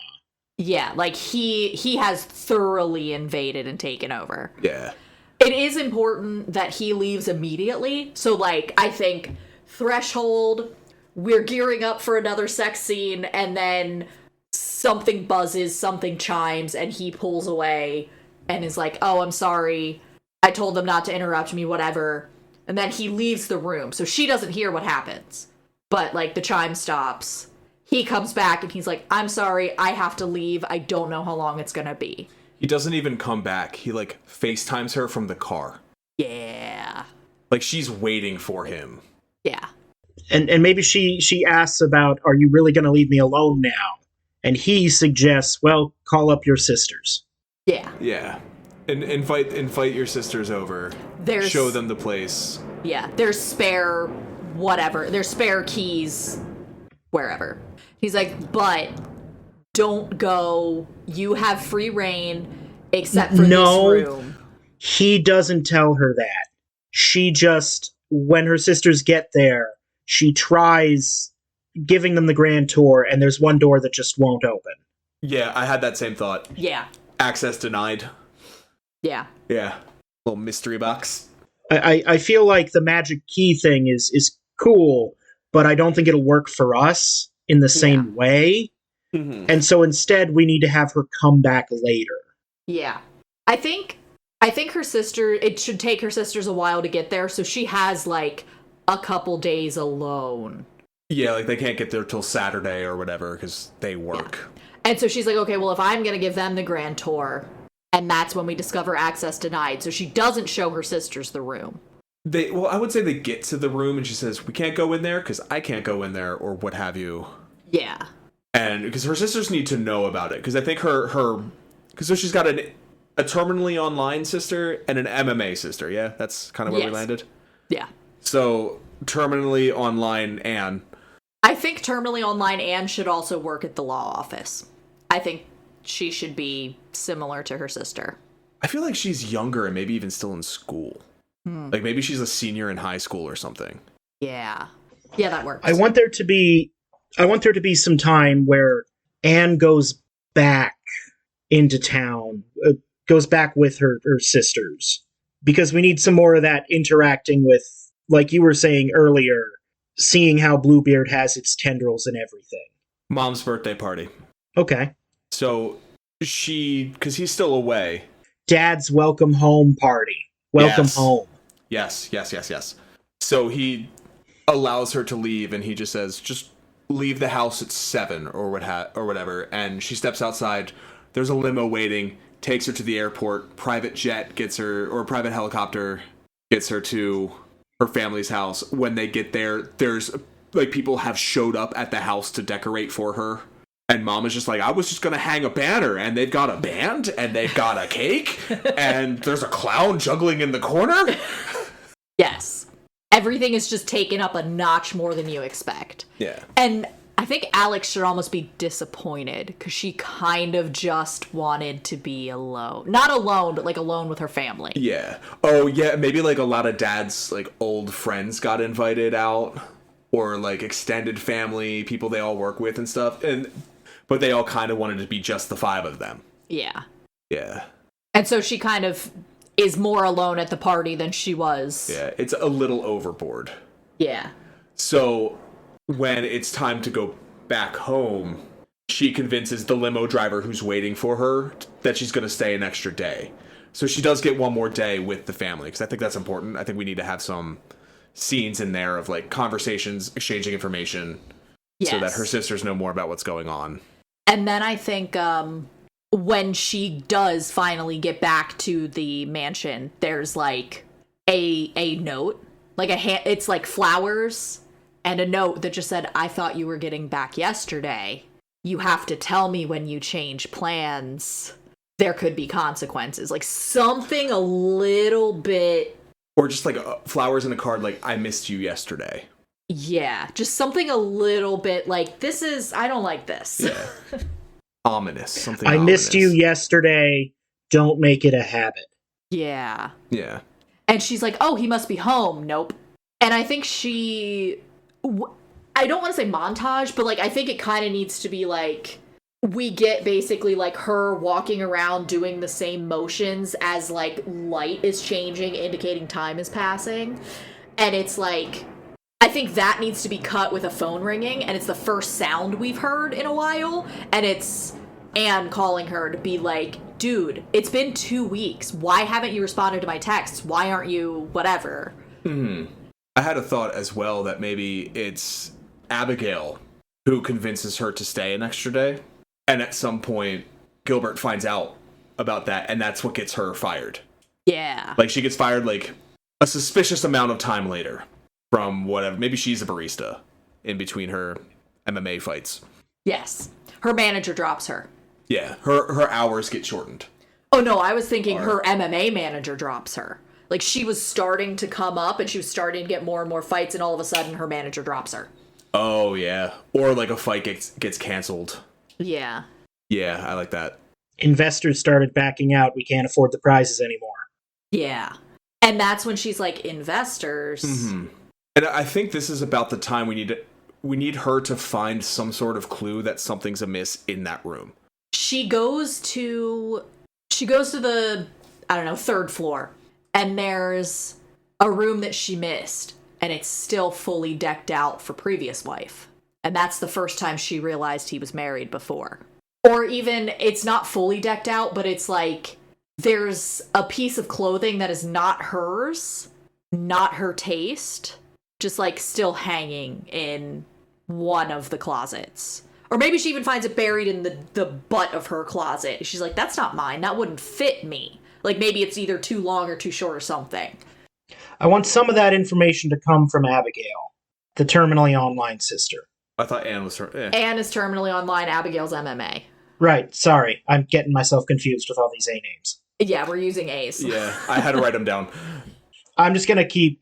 Yeah, like he has thoroughly invaded and taken over. Yeah. It is important that he leaves immediately, so, like, I think threshold, we're gearing up for another sex scene, and then something buzzes, something chimes, and he pulls away... and is like, oh, I'm sorry, I told them not to interrupt me, whatever. And then he leaves the room, so she doesn't hear what happens. But, like, the chime stops. He comes back, and he's like, I'm sorry, I have to leave, I don't know how long it's gonna be. He doesn't even come back. He, like, FaceTimes her from the car. Yeah. Like, she's waiting for him. Yeah. And maybe she asks about, are you really going to leave me alone now? And he suggests, well, call up your sisters. Yeah. Yeah. And invite your sisters over. Show them the place. Yeah. There's spare whatever. There's spare keys wherever. He's like, but don't go. You have free reign except for this room. He doesn't tell her that. She just, when her sisters get there, she tries giving them the grand tour, and there's one door that just won't open. Yeah, I had that same thought. Yeah. Access denied. Yeah. Yeah. Little mystery box. I feel like the magic key thing is cool, but I don't think it'll work for us in the same way. Mm-hmm. And so instead, we need to have her come back later. Yeah. I think her sister, it should take her sisters a while to get there, so she has, like, a couple days alone. Yeah, like, they can't get there till Saturday or whatever, because they work. Yeah. And so she's like, okay, well, if I'm going to give them the grand tour, and that's when we discover access denied, so she doesn't show her sisters the room. I would say they get to the room, and she says, we can't go in there, because I can't go in there, or what have you. Yeah. And, because her sisters need to know about it, because I think because so she's got a terminally online sister and an MMA sister, yeah? That's kind of where we landed? Yeah. So, terminally online Anne. I think terminally online Anne should also work at the law office. I think she should be similar to her sister. I feel like she's younger and maybe even still in school. Like, maybe she's a senior in high school or something. Yeah. Yeah, that works. I want there to be some time where Anne goes back into town, goes back with her sisters, because we need some more of that interacting with, like you were saying earlier, seeing how Bluebeard has its tendrils and everything. Mom's birthday party. Okay. So because he's still away. Dad's welcome home party. Welcome home. Yes. So he allows her to leave, and he just says, just leave the house at 7 or whatever. And she steps outside. There's a limo waiting, takes her to the airport. Private jet gets her, or private helicopter gets her to her family's house. When they get there, there's, like, people have showed up at the house to decorate for her. And Mom is just like, I was just going to hang a banner, and they've got a band, and they've got a cake, and there's a clown juggling in the corner. Yes. Everything is just taken up a notch more than you expect. Yeah. And I think Alex should almost be disappointed, because she kind of just wanted to be alone. Not alone, but, like, alone with her family. Yeah. Oh, yeah, maybe, like, a lot of Dad's, like, old friends got invited out, or, like, extended family, people they all work with and stuff, but they all kind of wanted to be just the 5 of them. Yeah. Yeah. And so she kind of is more alone at the party than she was. Yeah, it's a little overboard. Yeah. So when it's time to go back home, she convinces the limo driver who's waiting for her that she's going to stay an extra day. So she does get one more day with the family, because I think that's important. I think we need to have some scenes in there of, like, conversations, exchanging information, so that her sisters know more about what's going on. And then I think when she does finally get back to the mansion, there's, like, a note, like it's like flowers and a note that just said, I thought you were getting back yesterday. You have to tell me when you change plans. There could be consequences. Like, something a little bit... Or just, like, flowers in a card, like, I missed you yesterday. Yeah, just something a little bit like, I don't like this. Yeah. Ominous. Something I missed you yesterday. Don't make it a habit. Yeah. Yeah. And she's like, oh, he must be home. Nope. And I think I don't want to say montage, but, like, I think it kind of needs to be, like, we get basically, like, her walking around doing the same motions as, like, light is changing, indicating time is passing. And it's, like, I think that needs to be cut with a phone ringing, and it's the first sound we've heard in a while, and it's Anne calling her to be like, dude, it's been 2 weeks. Why haven't you responded to my texts? Why aren't you whatever? I had a thought as well that maybe it's Abigail who convinces her to stay an extra day, and at some point Gilbert finds out about that, and that's what gets her fired. Yeah. Like, she gets fired, like, a suspicious amount of time later from whatever. Maybe she's a barista in between her MMA fights. Yes. Her manager drops her. Yeah, her hours get shortened. Oh, no, I was thinking her MMA manager drops her. Like, she was starting to come up, and she was starting to get more and more fights, and all of a sudden, her manager drops her. Oh, yeah. Or, like, a fight gets canceled. Yeah. Yeah, I like that. Investors started backing out. We can't afford the prizes anymore. Yeah. And that's when she's like, investors. Mm-hmm. And I think this is about the time we need her to find some sort of clue that something's amiss in that room. She goes to the, I don't know, 3rd floor. And there's a room that she missed. And it's still fully decked out for previous wife. And that's the first time she realized he was married before. Or even, it's not fully decked out, but it's like, there's a piece of clothing that is not hers, not her taste, just like still hanging in one of the closets. Or maybe she even finds it buried in the butt of her closet. She's like, that's not mine. That wouldn't fit me. Like, maybe it's either too long or too short or something. I want some of that information to come from Abigail, the terminally online sister. I thought Anne was her. Anne is terminally online, Abigail's MMA. Right, sorry. I'm getting myself confused with all these A names. Yeah, we're using A's. Yeah, I had to write them down. I'm just going to keep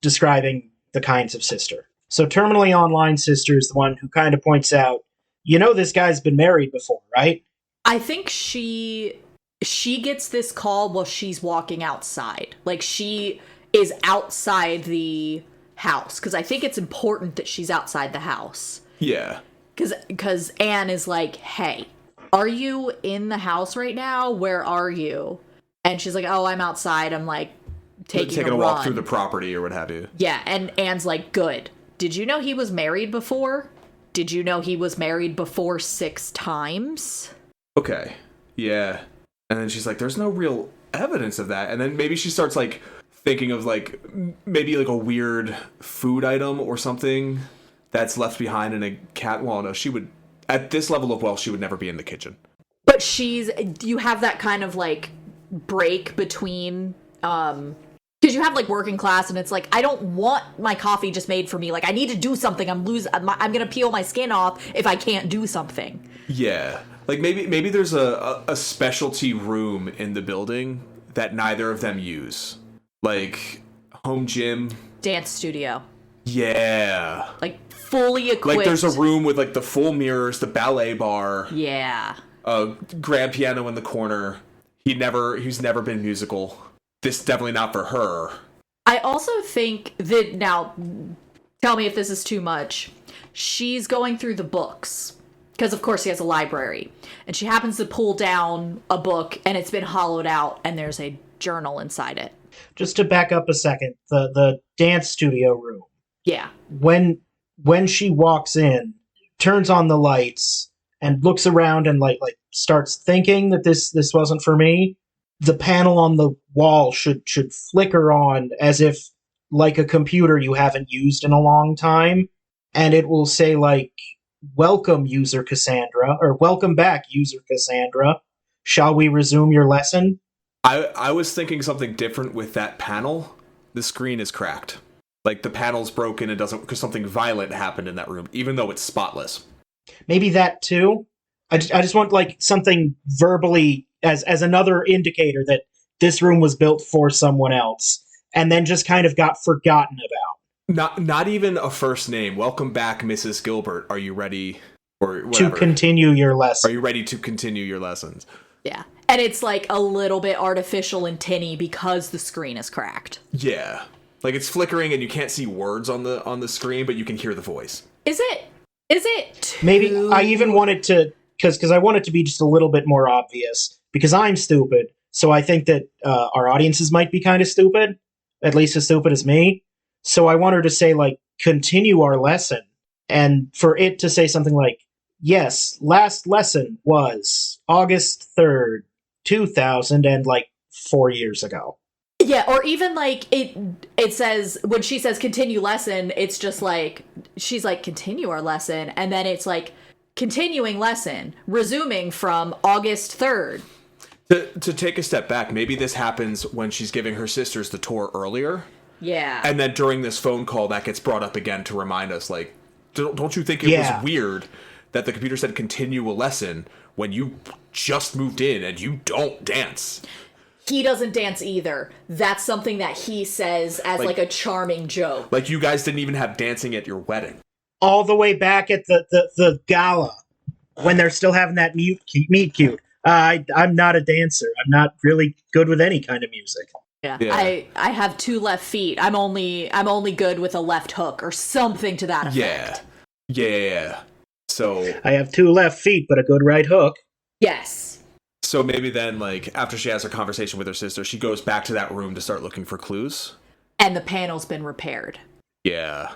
describing the kinds of sister. So terminally online sister is the one who kind of points out, you know this guy's been married before, right? I think she gets this call while she's walking outside. Like, she is outside the house. Because I think it's important that she's outside the house. Yeah. Because Anne is like, hey, are you in the house right now? Where are you? And she's like, oh, I'm outside. I'm like taking a walk through the property or what have you. Yeah, and Anne's like, good. Did you know he was married before? Did you know he was married before 6 times? Okay. Yeah. And then she's like, there's no real evidence of that. And then maybe she starts like thinking of like maybe like a weird food item or something that's left behind in a cat. Well, no, she would, at this level of wealth, she would never be in the kitchen. But you have that kind of like break between, because you have like working class and it's like, I don't want my coffee just made for me. Like, I need to do something. I'm going to peel my skin off if I can't do something. Yeah. Like maybe there's a specialty room in the building that neither of them use. Like home gym. Dance studio. Yeah. Like fully equipped. Like there's a room with like the full mirrors, the ballet bar. Yeah. A grand piano in the corner. He's never been musical. This definitely not for her. I also think that, now, tell me if this is too much. She's going through the books. Because, of course, he has a library. And she happens to pull down a book, and it's been hollowed out, and there's a journal inside it. Just to back up a second, the dance studio room. Yeah. When she walks in, turns on the lights, and looks around and like starts thinking that this wasn't for me, the panel on the wall should flicker on as if like a computer you haven't used in a long time, and it will say like, welcome, user Cassandra, or welcome back, user Cassandra. Shall we resume your lesson? I was thinking something different with that panel. The screen is cracked. Like the panel's broken and doesn't, because something violent happened in that room, even though it's spotless. Maybe that too. I just want like something verbally as another indicator that this room was built for someone else, and then just kind of got forgotten about. Not even a first name. Welcome back, Mrs. Gilbert. Are you ready? Or whatever. To continue your lesson. Are you ready to continue your lessons? Yeah. And it's like a little bit artificial and tinny because the screen is cracked. Yeah. Like it's flickering and you can't see words on the screen, but you can hear the voice. Is it Maybe I even want it to, because I want it to be just a little bit more obvious, because I'm stupid, so I think that our audiences might be kind of stupid, at least as stupid as me. So I want her to say, like, continue our lesson, and for it to say something like, yes, last lesson was August 3rd, 2000, and like 4 years ago. Yeah, or even like it says, when she says continue lesson, it's just like, she's like, continue our lesson, and then it's like, continuing lesson, resuming from August 3rd. To take a step back, maybe this happens when she's giving her sisters the tour earlier. Yeah. And then during this phone call, that gets brought up again to remind us, like, don't you think it was weird that the computer said continue a lesson when you just moved in and you don't dance? He doesn't dance either. That's something that he says as like a charming joke. Like, you guys didn't even have dancing at your wedding. All the way back at the gala, when they're still having that meet cute. I'm not a dancer. I'm not really good with any kind of music. Yeah. I have 2 left feet. I'm only good with a left hook or something to that effect. Yeah. So I have 2 left feet, but a good right hook. Yes. So maybe then, like, after she has her conversation with her sister, she goes back to that room to start looking for clues. And the panel's been repaired. Yeah.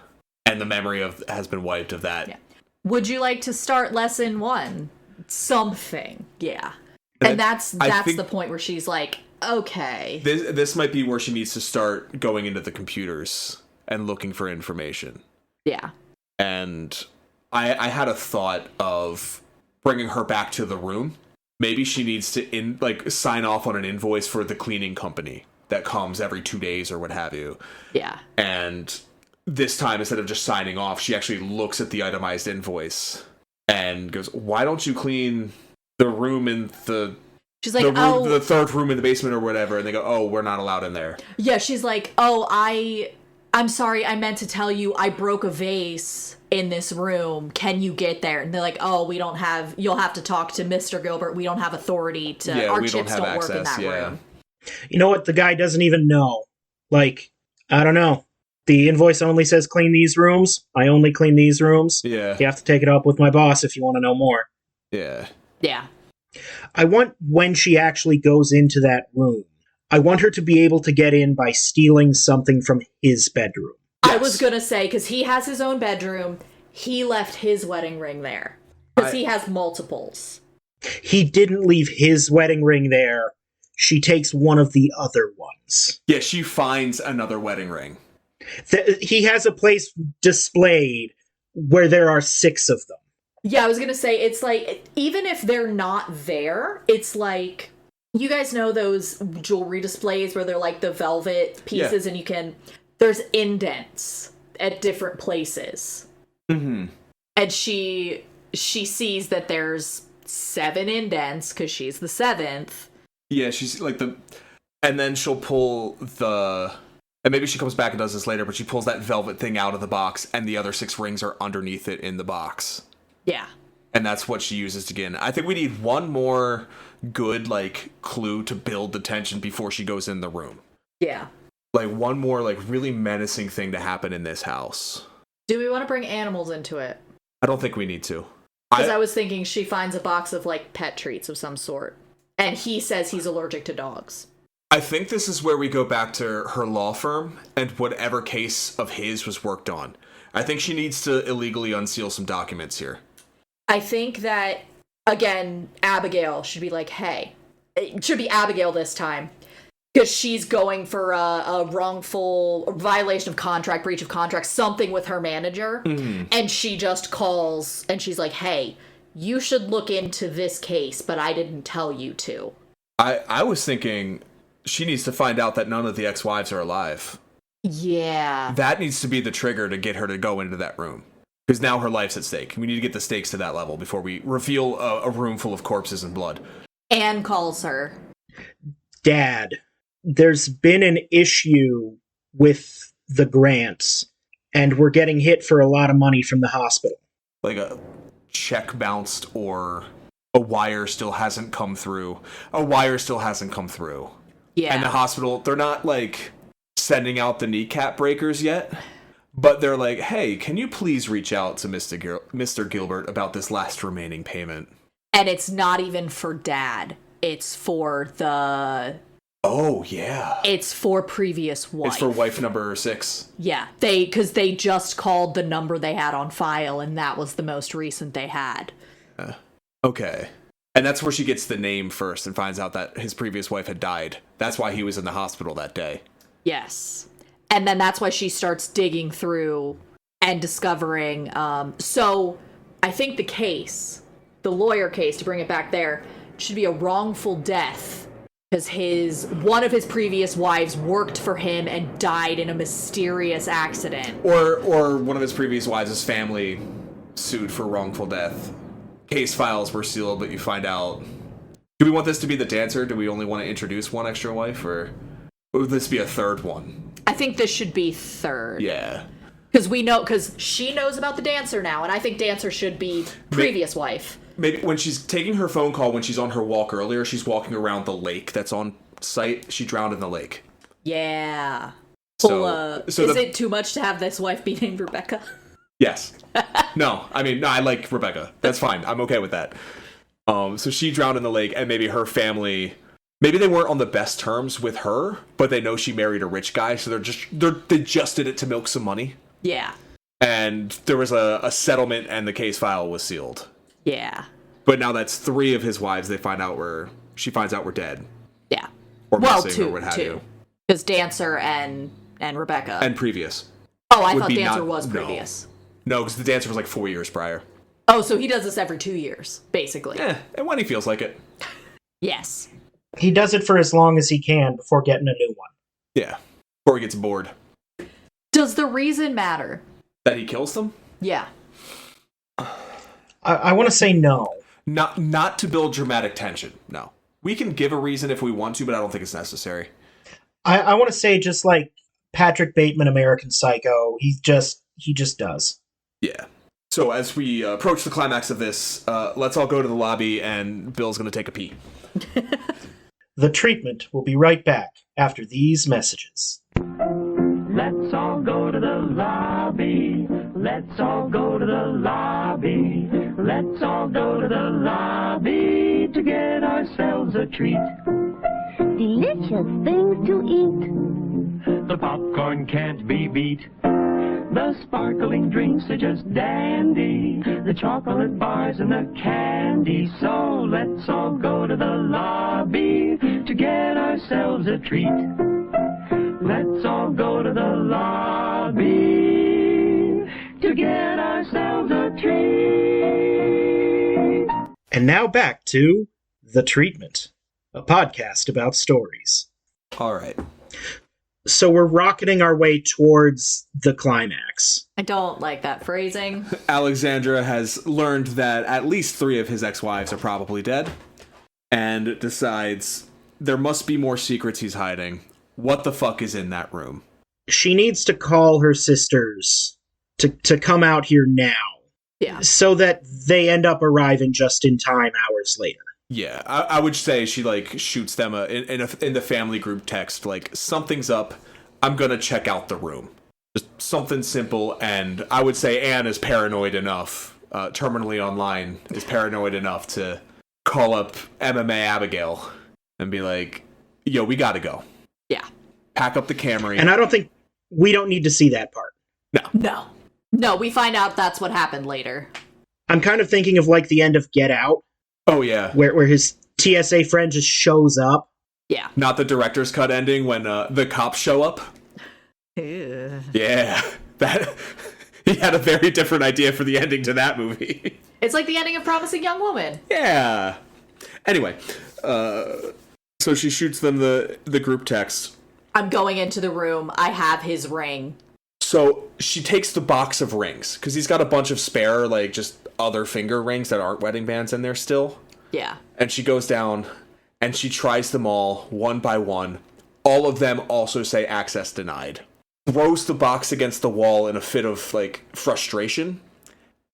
And the memory has been wiped of that. Yeah. Would you like to start lesson 1? Something. Yeah. And that's the point where she's like, okay. This might be where she needs to start going into the computers and looking for information. Yeah. And I had a thought of bringing her back to the room. Maybe she needs to sign off on an invoice for the cleaning company that comes every 2 days or what have you. Yeah. And this time, instead of just signing off, she actually looks at the itemized invoice and goes, why don't you clean the room in the... She's like, the third room in the basement or whatever. And they go, oh, we're not allowed in there. Yeah, she's like, I'm sorry, I meant to tell you I broke a vase in this room. Can you get there? And they're like, oh, you'll have to talk to Mr. Gilbert. We don't have authority to, our chips don't work in that room. You know what? The guy doesn't even know. Like, I don't know. The invoice only says clean these rooms. I only clean these rooms. Yeah. You have to take it up with my boss if you want to know more. Yeah. Yeah. I want, when she actually goes into that room, I want her to be able to get in by stealing something from his bedroom. Yes. I was going to say, because he has his own bedroom, he left his wedding ring there. Because he has multiples. He didn't leave his wedding ring there. She takes one of the other ones. Yeah, she finds another wedding ring. He has a place displayed where there are 6 of them. Yeah, I was going to say, it's like, even if they're not there, it's like, you guys know those jewelry displays where they're like the velvet pieces and there's indents at different places. Mm-hmm. And she sees that there's 7 indents because she's the 7th. Yeah, she's like and then she'll pull and maybe she comes back and does this later, but she pulls that velvet thing out of the box and the other 6 rings are underneath it in the box. Yeah. And that's what she uses to get in. I think we need one more good, like, clue to build the tension before she goes in the room. Yeah. Like, one more, like, really menacing thing to happen in this house. Do we want to bring animals into it? I don't think we need to. Because I was thinking she finds a box of, like, pet treats of some sort. And he says he's allergic to dogs. I think this is where we go back to her law firm and whatever case of his was worked on. I think she needs to illegally unseal some documents here. I think that, again, Abigail should be like, hey, it should be Abigail this time. Because she's going for a wrongful violation of contract, breach of contract, something with her manager. Mm-hmm. And she just calls and she's like, hey, you should look into this case, but I didn't tell you to. I was thinking she needs to find out that none of the ex-wives are alive. Yeah. That needs to be the trigger to get her to go into that room. Because now her life's at stake. We need to get the stakes to that level before we reveal a room full of corpses and blood. Anne calls her. Dad, there's been an issue with the grants, and we're getting hit for a lot of money from the hospital. Like a check bounced or a wire still hasn't come through. Yeah. And the hospital, they're not, like, sending out the kneecap breakers yet. But they're like, hey, can you please reach out to Mr. Gilbert about this last remaining payment? And it's not even for Dad. It's for the... Oh, yeah. It's for previous wife. It's for wife number 6. Yeah, because they just called the number they had on file, and that was the most recent they had. Okay. And that's where she gets the name first and finds out that his previous wife had died. That's why he was in the hospital that day. Yes. And then that's why she starts digging through and discovering. So I think the lawyer case, to bring it back there, should be a wrongful death because one of his previous wives worked for him and died in a mysterious accident. Or one of his previous wives' family sued for wrongful death. Case files were sealed, but you find out. Do we want this to be the dancer? Do we only want to introduce one extra wife, or would this be a third one? I think this should be third. Yeah. Because she knows about the dancer now, and I think dancer should be previous wife. Maybe when she's taking her phone call, when she's on her walk earlier, she's walking around the lake that's on site. She drowned in the lake. Yeah. So is it too much to have this wife be named Rebecca? Yes. No, I like Rebecca. That's fine. I'm okay with that. So she drowned in the lake, and maybe her family, maybe they weren't on the best terms with her, but they know she married a rich guy, so they just did it to milk some money. Yeah. And there was a settlement, and the case file was sealed. Yeah. But now that's 3 of his wives. She finds out we're dead. Yeah. Or missing, two, or what have you. Because dancer and Rebecca. And previous. Oh, I thought dancer was previous. No, because the dancer was like 4 years prior. Oh, so he does this every 2 years, basically. And when he feels like it. Yes. He does it for as long as he can before getting a new one. Yeah. Before he gets bored. Does the reason matter? That he kills them? Yeah. I want to say no. Not to build dramatic tension, no. We can give a reason if we want to, but I don't think it's necessary. I want to say just like Patrick Bateman, American Psycho, he just does. Yeah. So as we approach the climax of this, let's all go to the lobby, and Bill's going to take a pee. The treatment will be right back after these messages. Let's all go to the lobby. Let's all go to the lobby. Let's all go to the lobby to get ourselves a treat. Delicious things to eat. The popcorn can't be beat. The sparkling drinks are just dandy. The chocolate bars and the candy. So let's all go to the lobby to get ourselves a treat. Let's all go to the lobby to get ourselves a treat. And now back to The Treatment, a podcast about stories. All right. So we're rocketing our way towards the climax. I don't like that phrasing. Alexandra has learned that at least 3 of his ex-wives are probably dead, and decides there must be more secrets he's hiding. What the fuck is in that room? She needs to call her sisters to come out here now. Yeah. So that they end up arriving just in time hours later. Yeah, I would say she shoots them in the family group text, like, something's up, I'm gonna check out the room. Just something simple, and I would say Anne is paranoid enough, terminally online, is paranoid enough to call up MMA Abigail and be like, yo, we gotta go. Yeah. Pack up the Camry. And I don't think we don't need to see that part. No, we find out that's what happened later. I'm kind of thinking of like the end of Get Out. Oh, yeah. Where his TSA friend just shows up. Yeah. Not the director's cut ending when the cops show up. Ew. Yeah. He had a very different idea for the ending to that movie. It's like the ending of Promising Young Woman. Yeah. Anyway, so she shoots them the group text. I'm going into the room. I have his ring. So she takes the box of rings, because he's got a bunch of spare, like, just other finger rings that aren't wedding bands in there still. Yeah. And she goes down, and she tries them all, one by one. All of them also say access denied. Throws the box against the wall in a fit of, like, frustration,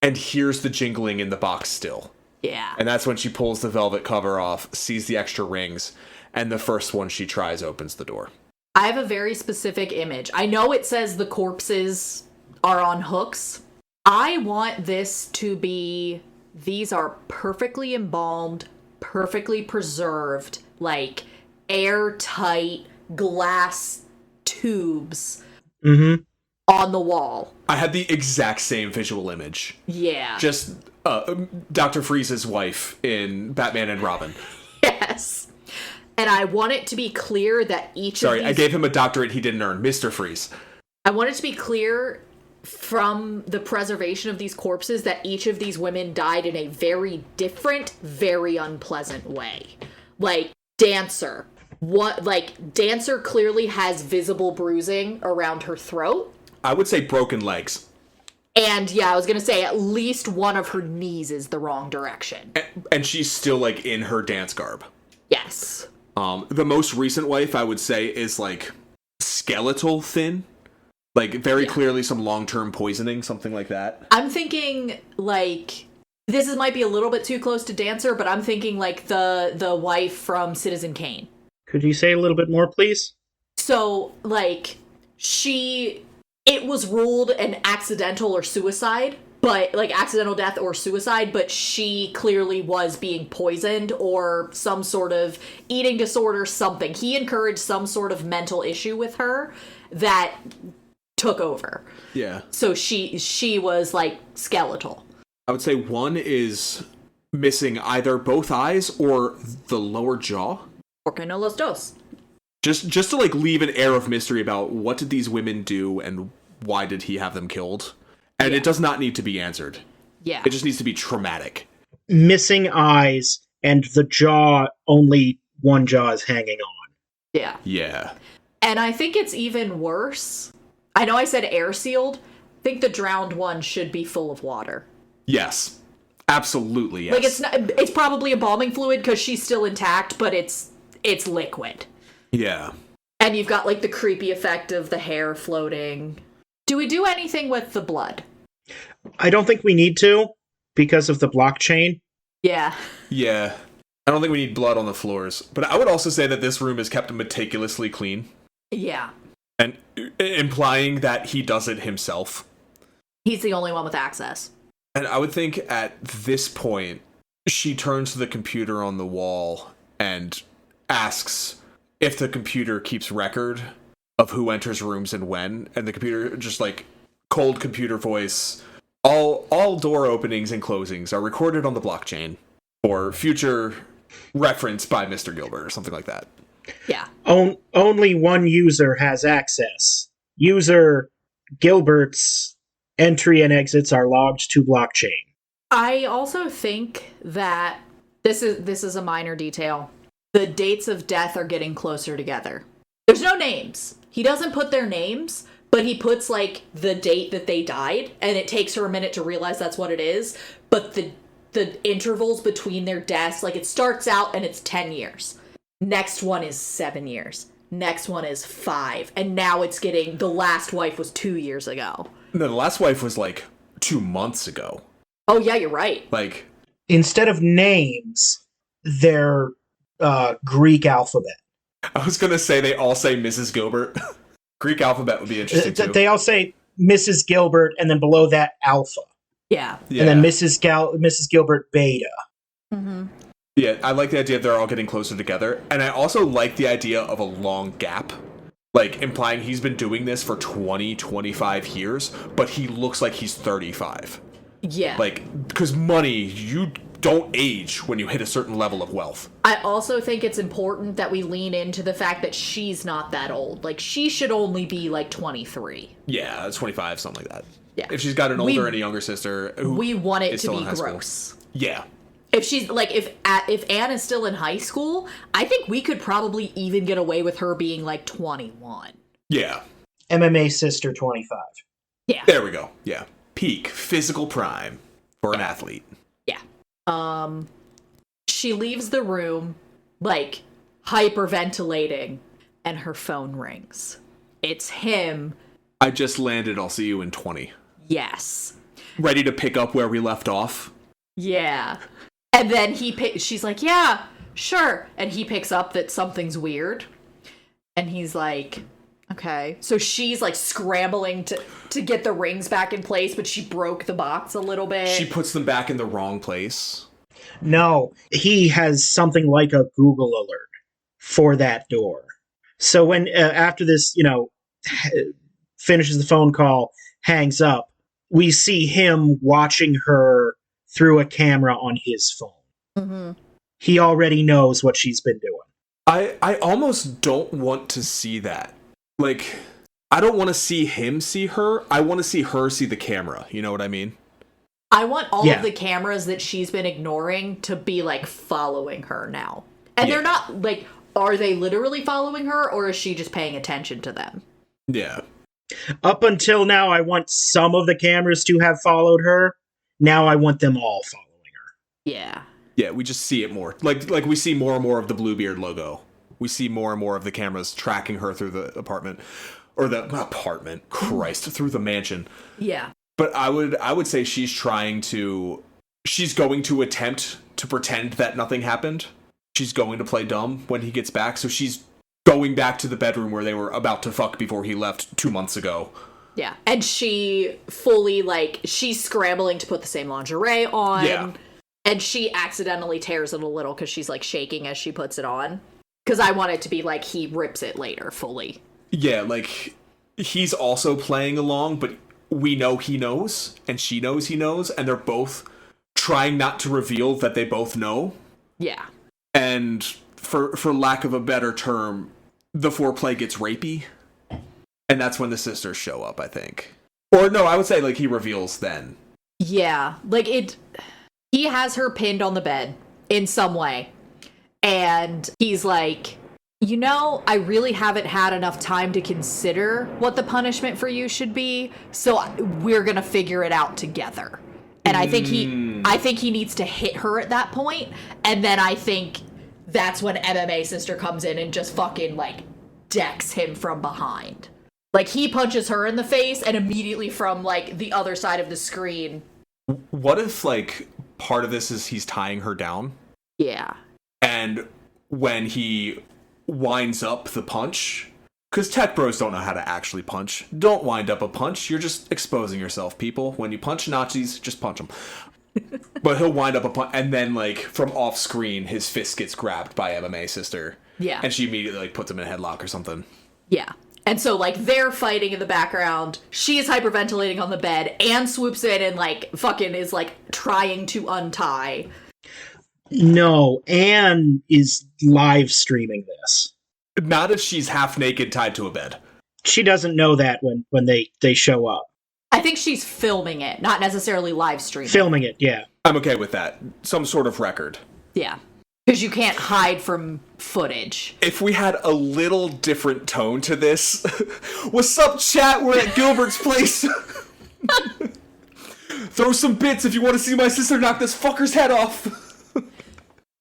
and hears the jingling in the box still. Yeah. And that's when she pulls the velvet cover off, sees the extra rings, and the first one she tries opens the door. I have a very specific image. I know it says the corpses are on hooks. I want this to be, these are perfectly embalmed, perfectly preserved, like airtight glass tubes on the wall. I had the exact same visual image. Yeah. Just Dr. Freeze's wife in Batman and Robin. Yes. And I want it to be clear that each of these... Sorry, I gave him a doctorate he didn't earn. Mr. Freeze. I want it to be clear from the preservation of these corpses that each of these women died in a very different, very unpleasant way. Like, Dancer. Dancer clearly has visible bruising around her throat. I would say broken legs. And yeah, I was gonna say at least one of her knees is the wrong direction. And she's still, like, in her dance garb. Yes. The most recent wife, I would say, is, like, skeletal thin. Like, very clearly some long-term poisoning, something like that. I'm thinking, like, might be a little bit too close to Dancer, but I'm thinking, like, the wife from Citizen Kane. Could you say a little bit more, please? So, like, it was ruled an accidental or suicide, but, like, accidental death or suicide, but she clearly was being poisoned or some sort of eating disorder, something. He encouraged some sort of mental issue with her that took over. Yeah. So she was, like, skeletal. I would say one is missing either both eyes or the lower jaw. Porque no los dos. Just to, like, leave an air of mystery about what did these women do and why did he have them killed. And it does not need to be answered. Yeah. It just needs to be traumatic. Missing eyes and the jaw, only one jaw is hanging on. Yeah. Yeah. And I think it's even worse. I know I said air sealed. I think the drowned one should be full of water. Yes. Absolutely, yes. Like, it's probably embalming fluid because she's still intact, but it's liquid. Yeah. And you've got, like, the creepy effect of the hair floating. Do we do anything with the blood? I don't think we need to, because of the blockchain. Yeah. Yeah. I don't think we need blood on the floors. But I would also say that this room is kept meticulously clean. Yeah. And implying that he does it himself. He's the only one with access. And I would think at this point, she turns to the computer on the wall and asks if the computer keeps record of who enters rooms and when. And the computer, just like cold computer voice, all door openings and closings are recorded on the blockchain for future reference by Mr. Gilbert or something like that. Yeah. Only one user has access. User Gilbert's entry and exits are logged to blockchain. I also think that this is a minor detail. The dates of death are getting closer together. There's no names. He doesn't put their names, but he puts, like, the date that they died, and it takes her a minute to realize that's what it is. But the intervals between their deaths, like, it starts out and it's 10 years. Next one is 7 years. Next one is 5. And now it's getting, the last wife was 2 years ago. No, the last wife was like 2 months ago. Oh, yeah, you're right. Like, instead of names, they're Greek alphabet. I was gonna say they all say Mrs. Gilbert. Greek alphabet would be interesting too. They all say Mrs. Gilbert, and then below that Alpha, Yeah. Yeah. and then Mrs. Gilbert Beta. Mm-hmm. Yeah, I like the idea they're all getting closer together, and I also like the idea of a long gap, like implying he's been doing this for 20, 25 years, but he looks like he's 35. Yeah. Like, because money, you don't age when you hit a certain level of wealth. I also think it's important that we lean into the fact that she's not that old. Like, she should only be, like, 23. Yeah, 25, something like that. Yeah. If she's got an older and a younger sister, who we want it is to still be in high school. gross. Yeah. If she's, like, if Anne is still in high school, I think we could probably even get away with her being, like, 21. Yeah. MMA Sister 25. Yeah. There we go. Yeah. Peak physical prime for an athlete. Yeah. She leaves the room, like, hyperventilating, and her phone rings. It's him. I just landed. I'll see you in 20. Yes. Ready to pick up where we left off? Yeah. And then she's like, yeah, sure. And he picks up that something's weird. And he's like, okay. So she's, like, scrambling to get the rings back in place, but she broke the box a little bit. She puts them back in the wrong place. No, he has something like a Google alert for that door. So when, after this, finishes the phone call, hangs up, we see him watching her through a camera on his phone. Mm-hmm. He already knows what she's been doing. I almost don't want to see that. Like, I don't want to see him see her. I want to see her see the camera. You know what I mean? I want all of the cameras that she's been ignoring to be, like, following her now. And they're not, like, are they literally following her, or is she just paying attention to them? Yeah. Up until now, I want some of the cameras to have followed her. Now I want them all following her. Yeah. Yeah, we just see it more. Like we see more and more of the Bluebeard logo. We see more and more of the cameras tracking her through the apartment. Or the apartment. Christ, through the mansion. Yeah. But I would say she's going to attempt to pretend that nothing happened. She's going to play dumb when he gets back, so she's going back to the bedroom where they were about to fuck before he left 2 months ago. Yeah. And she fully, like, she's scrambling to put the same lingerie on. Yeah. And she accidentally tears it a little because she's, like, shaking as she puts it on. Because I want it to be, like, he rips it later fully. Yeah, like, he's also playing along, but we know he knows, and she knows he knows, and they're both trying not to reveal that they both know. Yeah. And for lack of a better term, the foreplay gets rapey. And that's when the sisters show up, I think. Or no, I would say, like, he reveals then. Yeah. Like, he has her pinned on the bed in some way. And he's like, you know, I really haven't had enough time to consider what the punishment for you should be, so we're gonna figure it out together. And I think he needs to hit her at that point, and then I think that's when MMA Sister comes in and just fucking, like, decks him from behind. Like, he punches her in the face, and immediately from, like, the other side of the screen. What if, like, part of this is he's tying her down? Yeah. And when he winds up the punch, because tech bros don't know how to actually punch. Don't wind up a punch. You're just exposing yourself, people. When you punch Nazis, just punch them. But he'll wind up a punch, and then, like, from off screen, his fist gets grabbed by MMA Sister. Yeah. And she immediately, like, puts him in a headlock or something. Yeah. And so, like, they're fighting in the background. She is hyperventilating on the bed. Anne swoops in and, like, fucking is, like, trying to untie. No, Anne is live streaming this. Not if she's half naked tied to a bed. She doesn't know that when they show up. I think she's filming it, not necessarily live streaming. Filming it, yeah. I'm okay with that. Some sort of record. Yeah. Because you can't hide from footage. If we had a little different tone to this, what's up, chat? We're at Gilbert's place. Throw some bits if you want to see my sister knock this fucker's head off.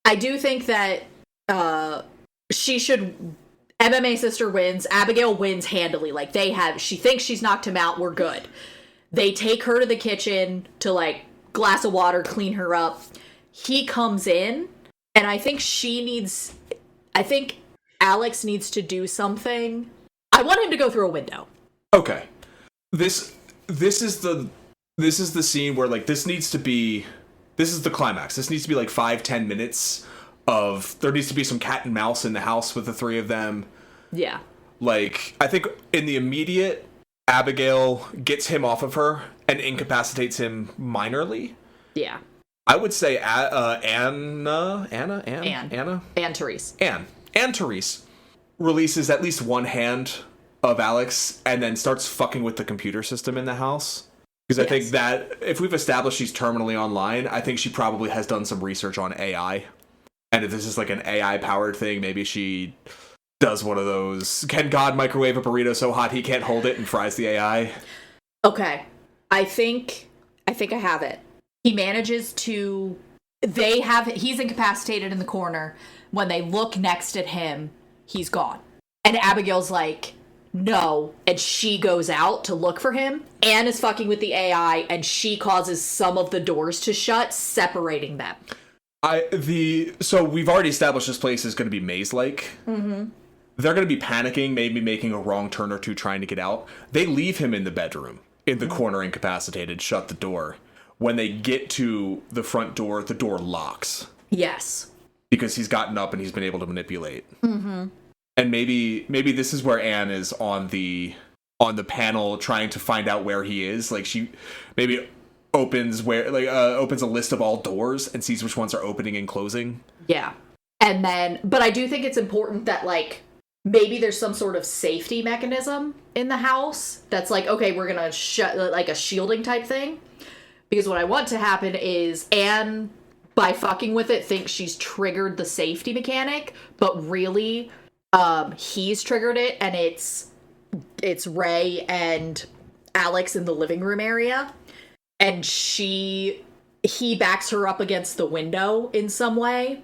I do think that she should. MMA Sister wins. Abigail wins handily. Like, she thinks she's knocked him out. We're good. They take her to the kitchen to, like, glass of water, clean her up. He comes in, and I think Alex needs to do something. I want him to go through a window. Okay. This is the scene where, like, this is the climax. This needs to be like 5-10 minutes of, there needs to be some cat and mouse in the house with the three of them. Yeah. Like, I think in the immediate, Abigail gets him off of her and incapacitates him minorly. Yeah. I would say Anne Therese releases at least one hand of Alex and then starts fucking with the computer system in the house. Because I think that if we've established she's terminally online, I think she probably has done some research on AI. And if this is like an AI-powered thing, maybe she does one of those, can God microwave a burrito so hot he can't hold it and fries the AI? Okay. I think I have it. He manages to... He's incapacitated in the corner. When they look next at him, he's gone. And Abigail's like, no. And she goes out to look for him. Anne is fucking with the AI, and she causes some of the doors to shut, separating them. So we've already established this place is going to be maze-like. Mm-hmm. They're going to be panicking, maybe making a wrong turn or two trying to get out. They leave him in the bedroom, in the corner incapacitated, shut the door. When they get to the front door, the door locks. Yes. Because he's gotten up and he's been able to manipulate. Mm-hmm. And maybe this is where Anne is on the panel trying to find out where he is. Like, she maybe opens a list of all doors and sees which ones are opening and closing. Yeah. And then, but I do think it's important that, like, maybe there's some sort of safety mechanism in the house that's like, okay, we're gonna shut, like a shielding type thing. Because what I want to happen is Anne, by fucking with it, thinks she's triggered the safety mechanic, but really, he's triggered it, and it's Ray and Alex in the living room area, and he backs her up against the window in some way,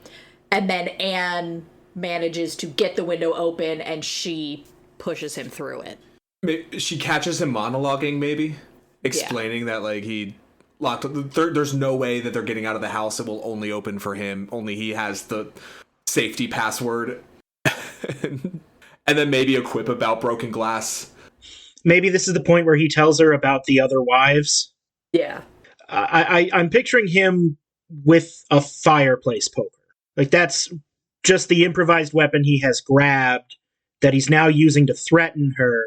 and then Anne manages to get the window open, and she pushes him through it. She catches him monologuing, maybe explaining that like he locked up. There's no way that they're getting out of the house. It will only open for him. Only he has the safety password. And then maybe a quip about broken glass. Maybe this is the point where he tells her about the other wives. Yeah. I'm picturing him with a fireplace poker. Like, that's just the improvised weapon he has grabbed that he's now using to threaten her.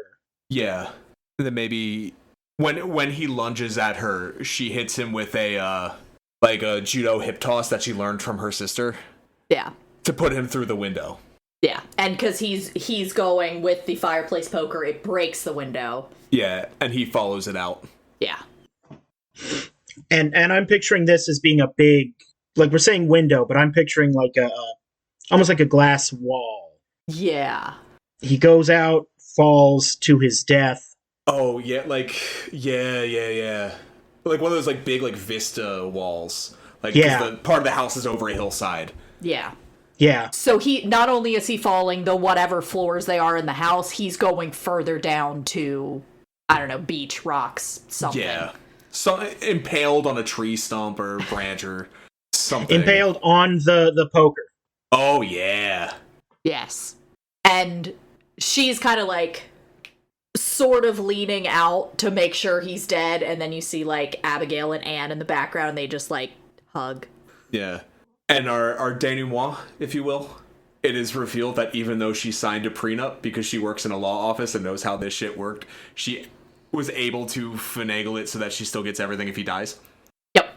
Yeah. And then maybe when he lunges at her, she hits him with a judo hip toss that she learned from her sister. Yeah. To put him through the window. Yeah, and because he's going with the fireplace poker, it breaks the window. Yeah, and he follows it out. Yeah. And I'm picturing this as being a big, like we're saying window, but I'm picturing like almost like a glass wall. Yeah. He goes out, falls to his death. Oh, yeah, yeah. Like one of those like big like vista walls. Like, 'cause the part of the house is over a hillside. Yeah. Yeah. So he, not only is he falling the whatever floors they are in the house, he's going further down to, I don't know, beach, rocks, something. Yeah. Impaled on a tree stump or branch or something. Impaled on the poker. Oh, yeah. Yes. And she's kind of like sort of leaning out to make sure he's dead, and then you see like Abigail and Anne in the background, and they just like hug. Yeah. And our denouement, if you will, it is revealed that even though she signed a prenup because she works in a law office and knows how this shit worked, she was able to finagle it so that she still gets everything if he dies. Yep.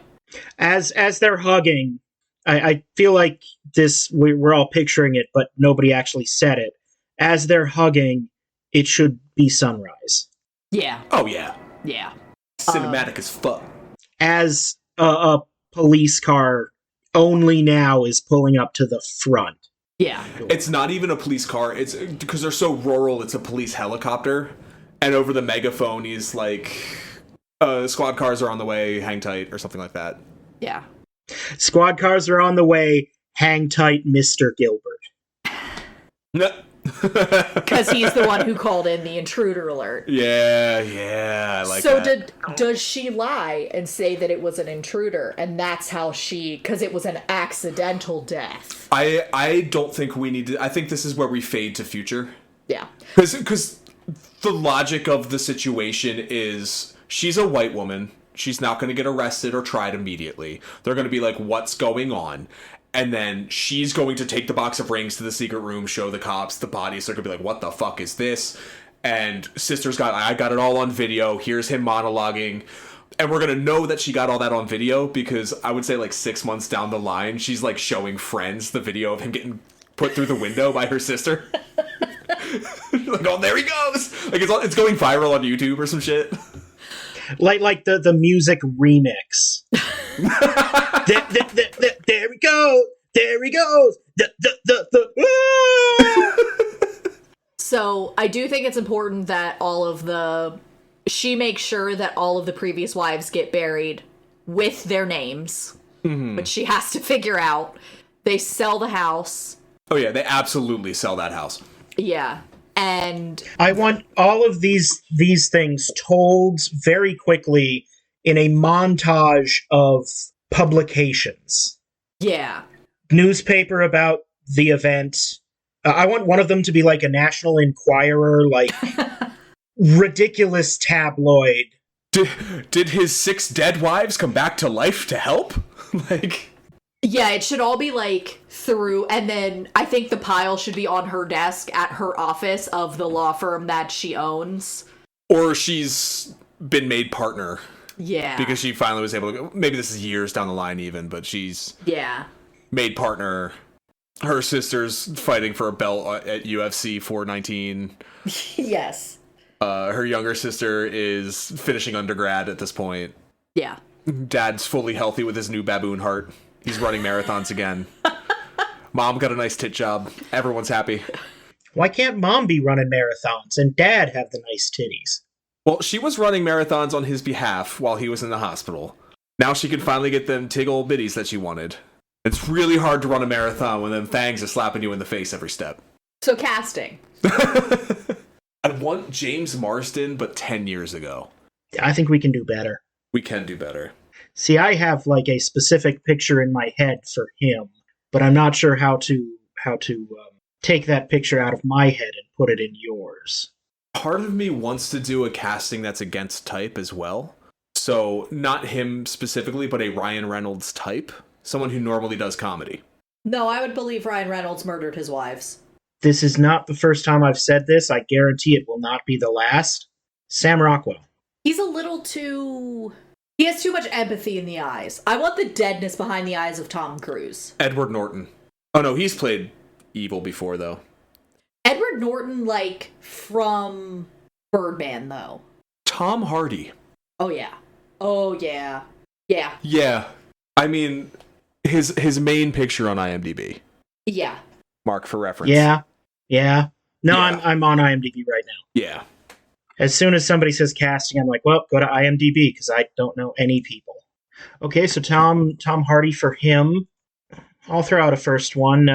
As they're hugging, I feel like this, we're all picturing it, but nobody actually said it. As they're hugging, it should be sunrise. Yeah. Oh, yeah. Yeah. Cinematic as fuck. As a police car only now is pulling up to the front. Yeah. It's not even a police car. It's because they're so rural, it's a police helicopter. And over the megaphone, he's like, squad cars are on the way, hang tight, or something like that. Yeah. Squad cars are on the way, hang tight, Mr. Gilbert. No. Because he's the one who called in the intruder alert. Yeah, I like so that. does she lie and say that it was an intruder, and that's how because it was an accidental death? I don't think we need to. I think this is where we fade to future. Yeah. Because the logic of the situation is she's a white woman. She's not going to get arrested or tried immediately. They're going to be like, what's going on? And then she's going to take the box of rings to the secret room, show the cops the bodies. They're going to be like, what the fuck is this? And sister's I got it all on video. Here's him monologuing. And we're going to know that she got all that on video because I would say like 6 months down the line, she's like showing friends the video of him getting put through the window by her sister. Like, oh, there he goes. Like it's going viral on YouTube or some shit. Like the music remix. There we go. There he goes. So I do think it's important that she makes sure that all of the previous wives get buried with their names, which she has to figure out. They sell the house. Oh yeah, they absolutely sell that house. Yeah. And I want all of these things told very quickly in a montage of publications. yeah. Newspaper about the event. I want one of them to be like a National Enquirer, like ridiculous tabloid. Did his 6 dead wives come back to life to help? Like, Yeah, it should all be like through, and then I think the pile should be on her desk at her office of the law firm that she owns. or she's been made partner Yeah. because she finally was able to. Maybe this is years down the line, even, but she's Yeah. made partner Her sister's fighting for a belt at UFC 419. Yes. Her younger sister is finishing undergrad at this point. Yeah. Dad's fully healthy with his new baboon heart. He's running marathons again. Mom got a nice tit job. Everyone's happy. Why can't Mom be running marathons and Dad have the nice titties? Well, she was running marathons on his behalf while he was in the hospital. Now she can finally get them tiggle bitties that she wanted. It's really hard to run a marathon when them fangs are slapping you in the face every step. So casting. I want James Marsden, but 10 years ago. I think we can do better. We can do better. See, I have like a specific picture in my head for him, but I'm not sure how to take that picture out of my head and put it in yours. Part of me wants to do a casting that's against type as well. So not him specifically, but a Ryan Reynolds type. Someone who normally does comedy. No, I would believe Ryan Reynolds murdered his wives. This is not the first time I've said this. I guarantee it will not be the last. Sam Rockwell. He's a little too... He has too much empathy in the eyes. I want the deadness behind the eyes of Tom Cruise. Edward Norton. Oh no, he's played evil before though. Edward Norton, like, from Birdman, though. Tom Hardy. Oh, yeah. Oh, yeah. Yeah. Yeah. I mean, his main picture on IMDb. Yeah. Mark for reference. Yeah. Yeah. No, Yeah. I'm on IMDb right now. Yeah. As soon as somebody says casting, I'm like, well, go to IMDb because I don't know any people. Okay, so Tom Hardy for him. I'll throw out a first one.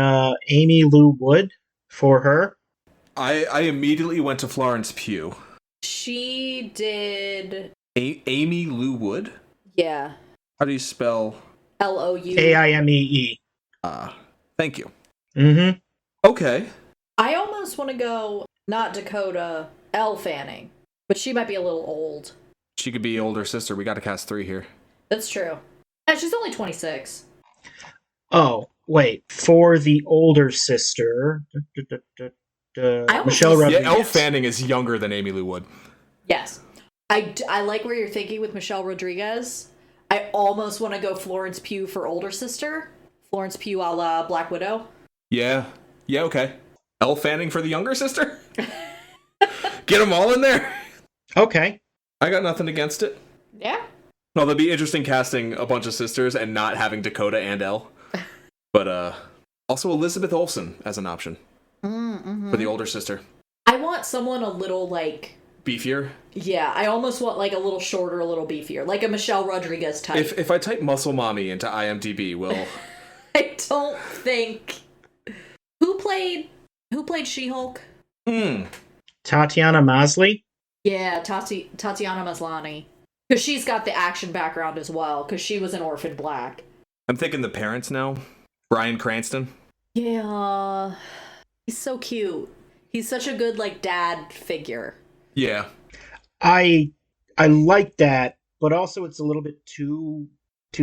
Amy Lou Wood for her. I immediately went to Florence Pugh. She did... Amy Lou Wood? Yeah. How do you spell? Loue. Aimee. Thank you. Mm-hmm. Okay. I almost want to go, not Dakota, Elle Fanning. But she might be a little old. She could be older sister. We got to cast 3 here. That's true. And she's only 26. Oh, wait. For the older sister, Michelle Yeah, Rodriguez. Yeah, Elle Fanning is younger than Amy Lou Wood. Yes. I like where you're thinking with Michelle Rodriguez. I almost want to go Florence Pugh for older sister. Florence Pugh a la Black Widow. Yeah. Yeah, okay. Elle Fanning for the younger sister? Get them all in there. Okay. I got nothing against it. Yeah. No, that'd be interesting casting a bunch of sisters and not having Dakota and Elle. But also Elizabeth Olsen as an option for the older sister. I want someone a little, like... Beefier? Yeah, I almost want, like, a little shorter, a little beefier. Like a Michelle Rodriguez type. If I type Muscle Mommy into IMDb, will... I don't think... Who played She-Hulk? Tatiana Maslany. Yeah, Tatiana Maslany. Because she's got the action background as well, because she was an Orphan Black. I'm thinking the parents now. Bryan Cranston. Yeah. He's so cute. He's such a good, like, dad figure. Yeah. I like that, but also it's a little bit too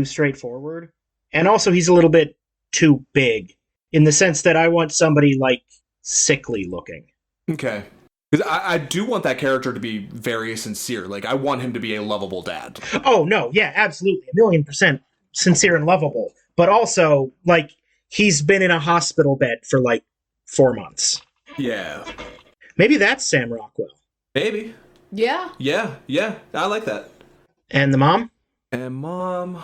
straightforward. And also he's a little bit too big in the sense that I want somebody like sickly looking. Okay. Because I do want that character to be very sincere. Like, I want him to be a lovable dad. Oh, no. Yeah, absolutely. 1,000,000% sincere and lovable. But also, like, he's been in a hospital bed for, like, 4 months. Yeah. Maybe that's Sam Rockwell. Maybe. Yeah. Yeah. I like that. And the mom? And Mom...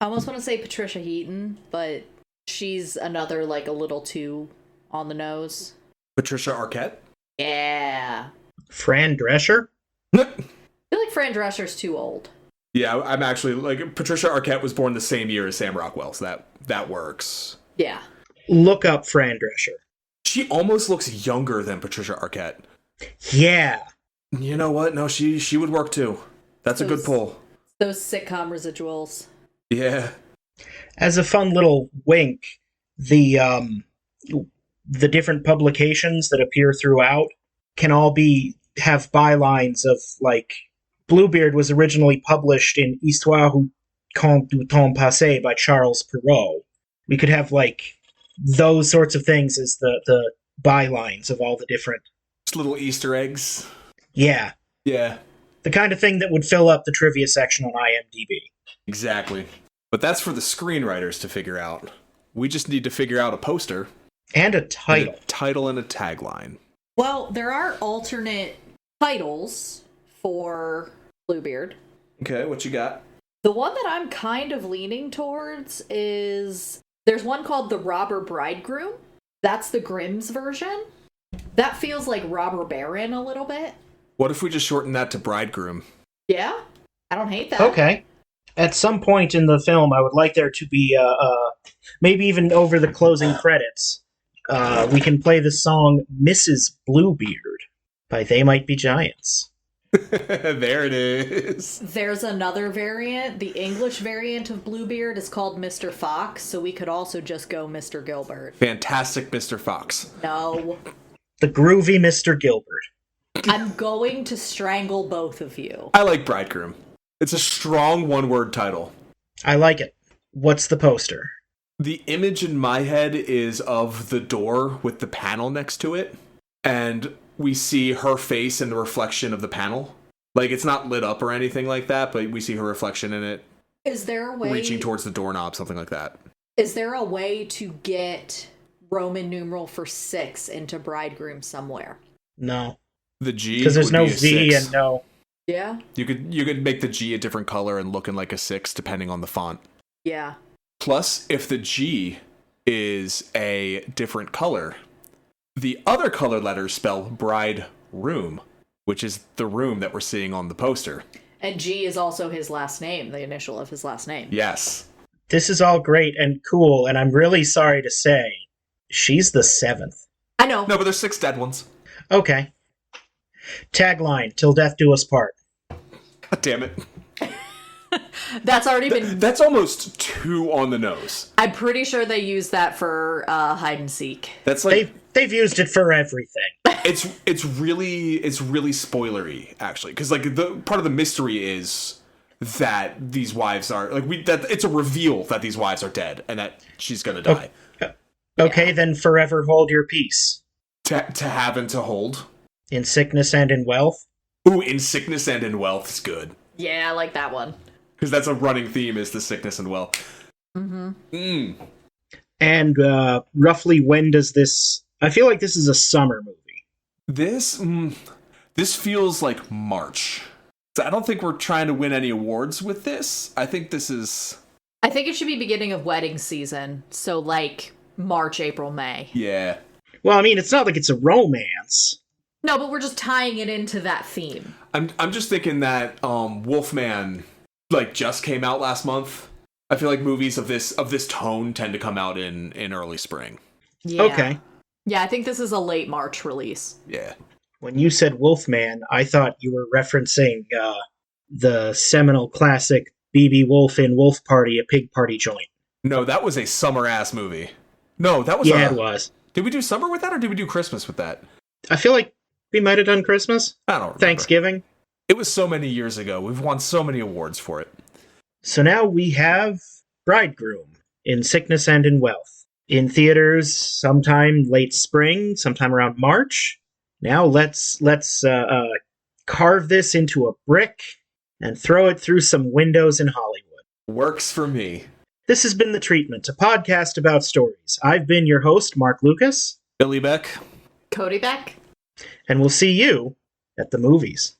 I almost want to say Patricia Heaton, but she's another, like, a little too on the nose. Patricia Arquette? Yeah. Fran Drescher? I feel like Fran Drescher's too old. Yeah, I'm actually, like, Patricia Arquette was born the same year as Sam Rockwell, so that works. Yeah. Look up Fran Drescher. She almost looks younger than Patricia Arquette. Yeah. You know what? No, she would work too. That's a good pull. Those sitcom residuals. Yeah. As a fun little wink, the different publications that appear throughout can all have bylines of, like, Bluebeard was originally published in Histoire ou Conte du Temps Passé by Charles Perrault. We could have, like, those sorts of things as the bylines of all the different... Just little Easter eggs. Yeah. Yeah. The kind of thing that would fill up the trivia section on IMDb. Exactly. But that's for the screenwriters to figure out. We just need to figure out a poster. And a title. A title and a tagline. Well, there are alternate titles for Bluebeard. Okay, what you got? The one that I'm kind of leaning towards is... There's one called The Robber Bridegroom. That's the Grimm's version. That feels like Robber Baron a little bit. What if we just shorten that to Bridegroom? Yeah, I don't hate that. Okay. At some point in the film, I would like there to be, maybe even over the closing credits, we can play the song Mrs. Bluebeard by They Might Be Giants. There it is. There's another variant. The English variant of Bluebeard is called Mr. Fox, so we could also just go Mr. Gilbert. Fantastic Mr. Fox. No. The groovy Mr. Gilbert. I'm going to strangle both of you. I like Bridegroom. It's a strong one-word title. I like it. What's the poster? The image in my head is of the door with the panel next to it, and we see her face in the reflection of the panel. Like, it's not lit up or anything like that, but we see her reflection in it. Is there a way... Reaching towards the doorknob, something like that. Is there a way to get Roman numeral for 6 into Bridegroom somewhere? No. The G because there's would no be a V 6. and no... Yeah? You could make the G a different color and looking like a 6 depending on the font. Yeah. Plus, if the G is a different color, the other color letters spell bride room, which is the room that we're seeing on the poster. And G is also his last name, the initial of his last name. Yes. This is all great and cool, and I'm really sorry to say, she's the 7th. I know. No, but there's 6 dead ones. Okay. Tagline, till death do us part. God damn it. That's already been... That's almost too on the nose. I'm pretty sure they used that for hide and seek. That's like... They've used it for everything. It's really spoilery, actually, because like the part of the mystery is that these wives are that it's a reveal that these wives are dead and that she's gonna die. Okay, then forever hold your peace. To have and to hold. In sickness and in wealth. Ooh, in sickness and in wealth is good. Yeah, I like that one. Because that's a running theme, is the sickness and wealth. Mm-hmm. And roughly when does this... I feel like this is a summer movie. This feels like March. I don't think we're trying to win any awards with this. I think this is... I think it should be beginning of wedding season. So like March, April, May. Yeah. Well, I mean, it's not like it's a romance. No, but we're just tying it into that theme. I'm just thinking that Wolfman just came out last month. I feel like movies of this tone tend to come out in early spring. Yeah. Okay. Yeah, I think this is a late March release. Yeah. When you said Wolfman, I thought you were referencing the seminal classic B.B. Wolf in Wolf Party, a pig party joint. No, that was a summer-ass movie. No, that was it was. Did we do summer with that, or did we do Christmas with that? I feel like we might have done Christmas. I don't remember. Thanksgiving. It was so many years ago. We've won so many awards for it. So now we have Bridegroom in Sickness and in Wealth. In theaters sometime late spring, sometime around March. Now let's carve this into a brick and throw it through some windows in Hollywood. Works for me. This has been The Treatment, a podcast about stories. I've been your host, Mark Lucas. Billy Beck. Cody Beck. And we'll see you at the movies.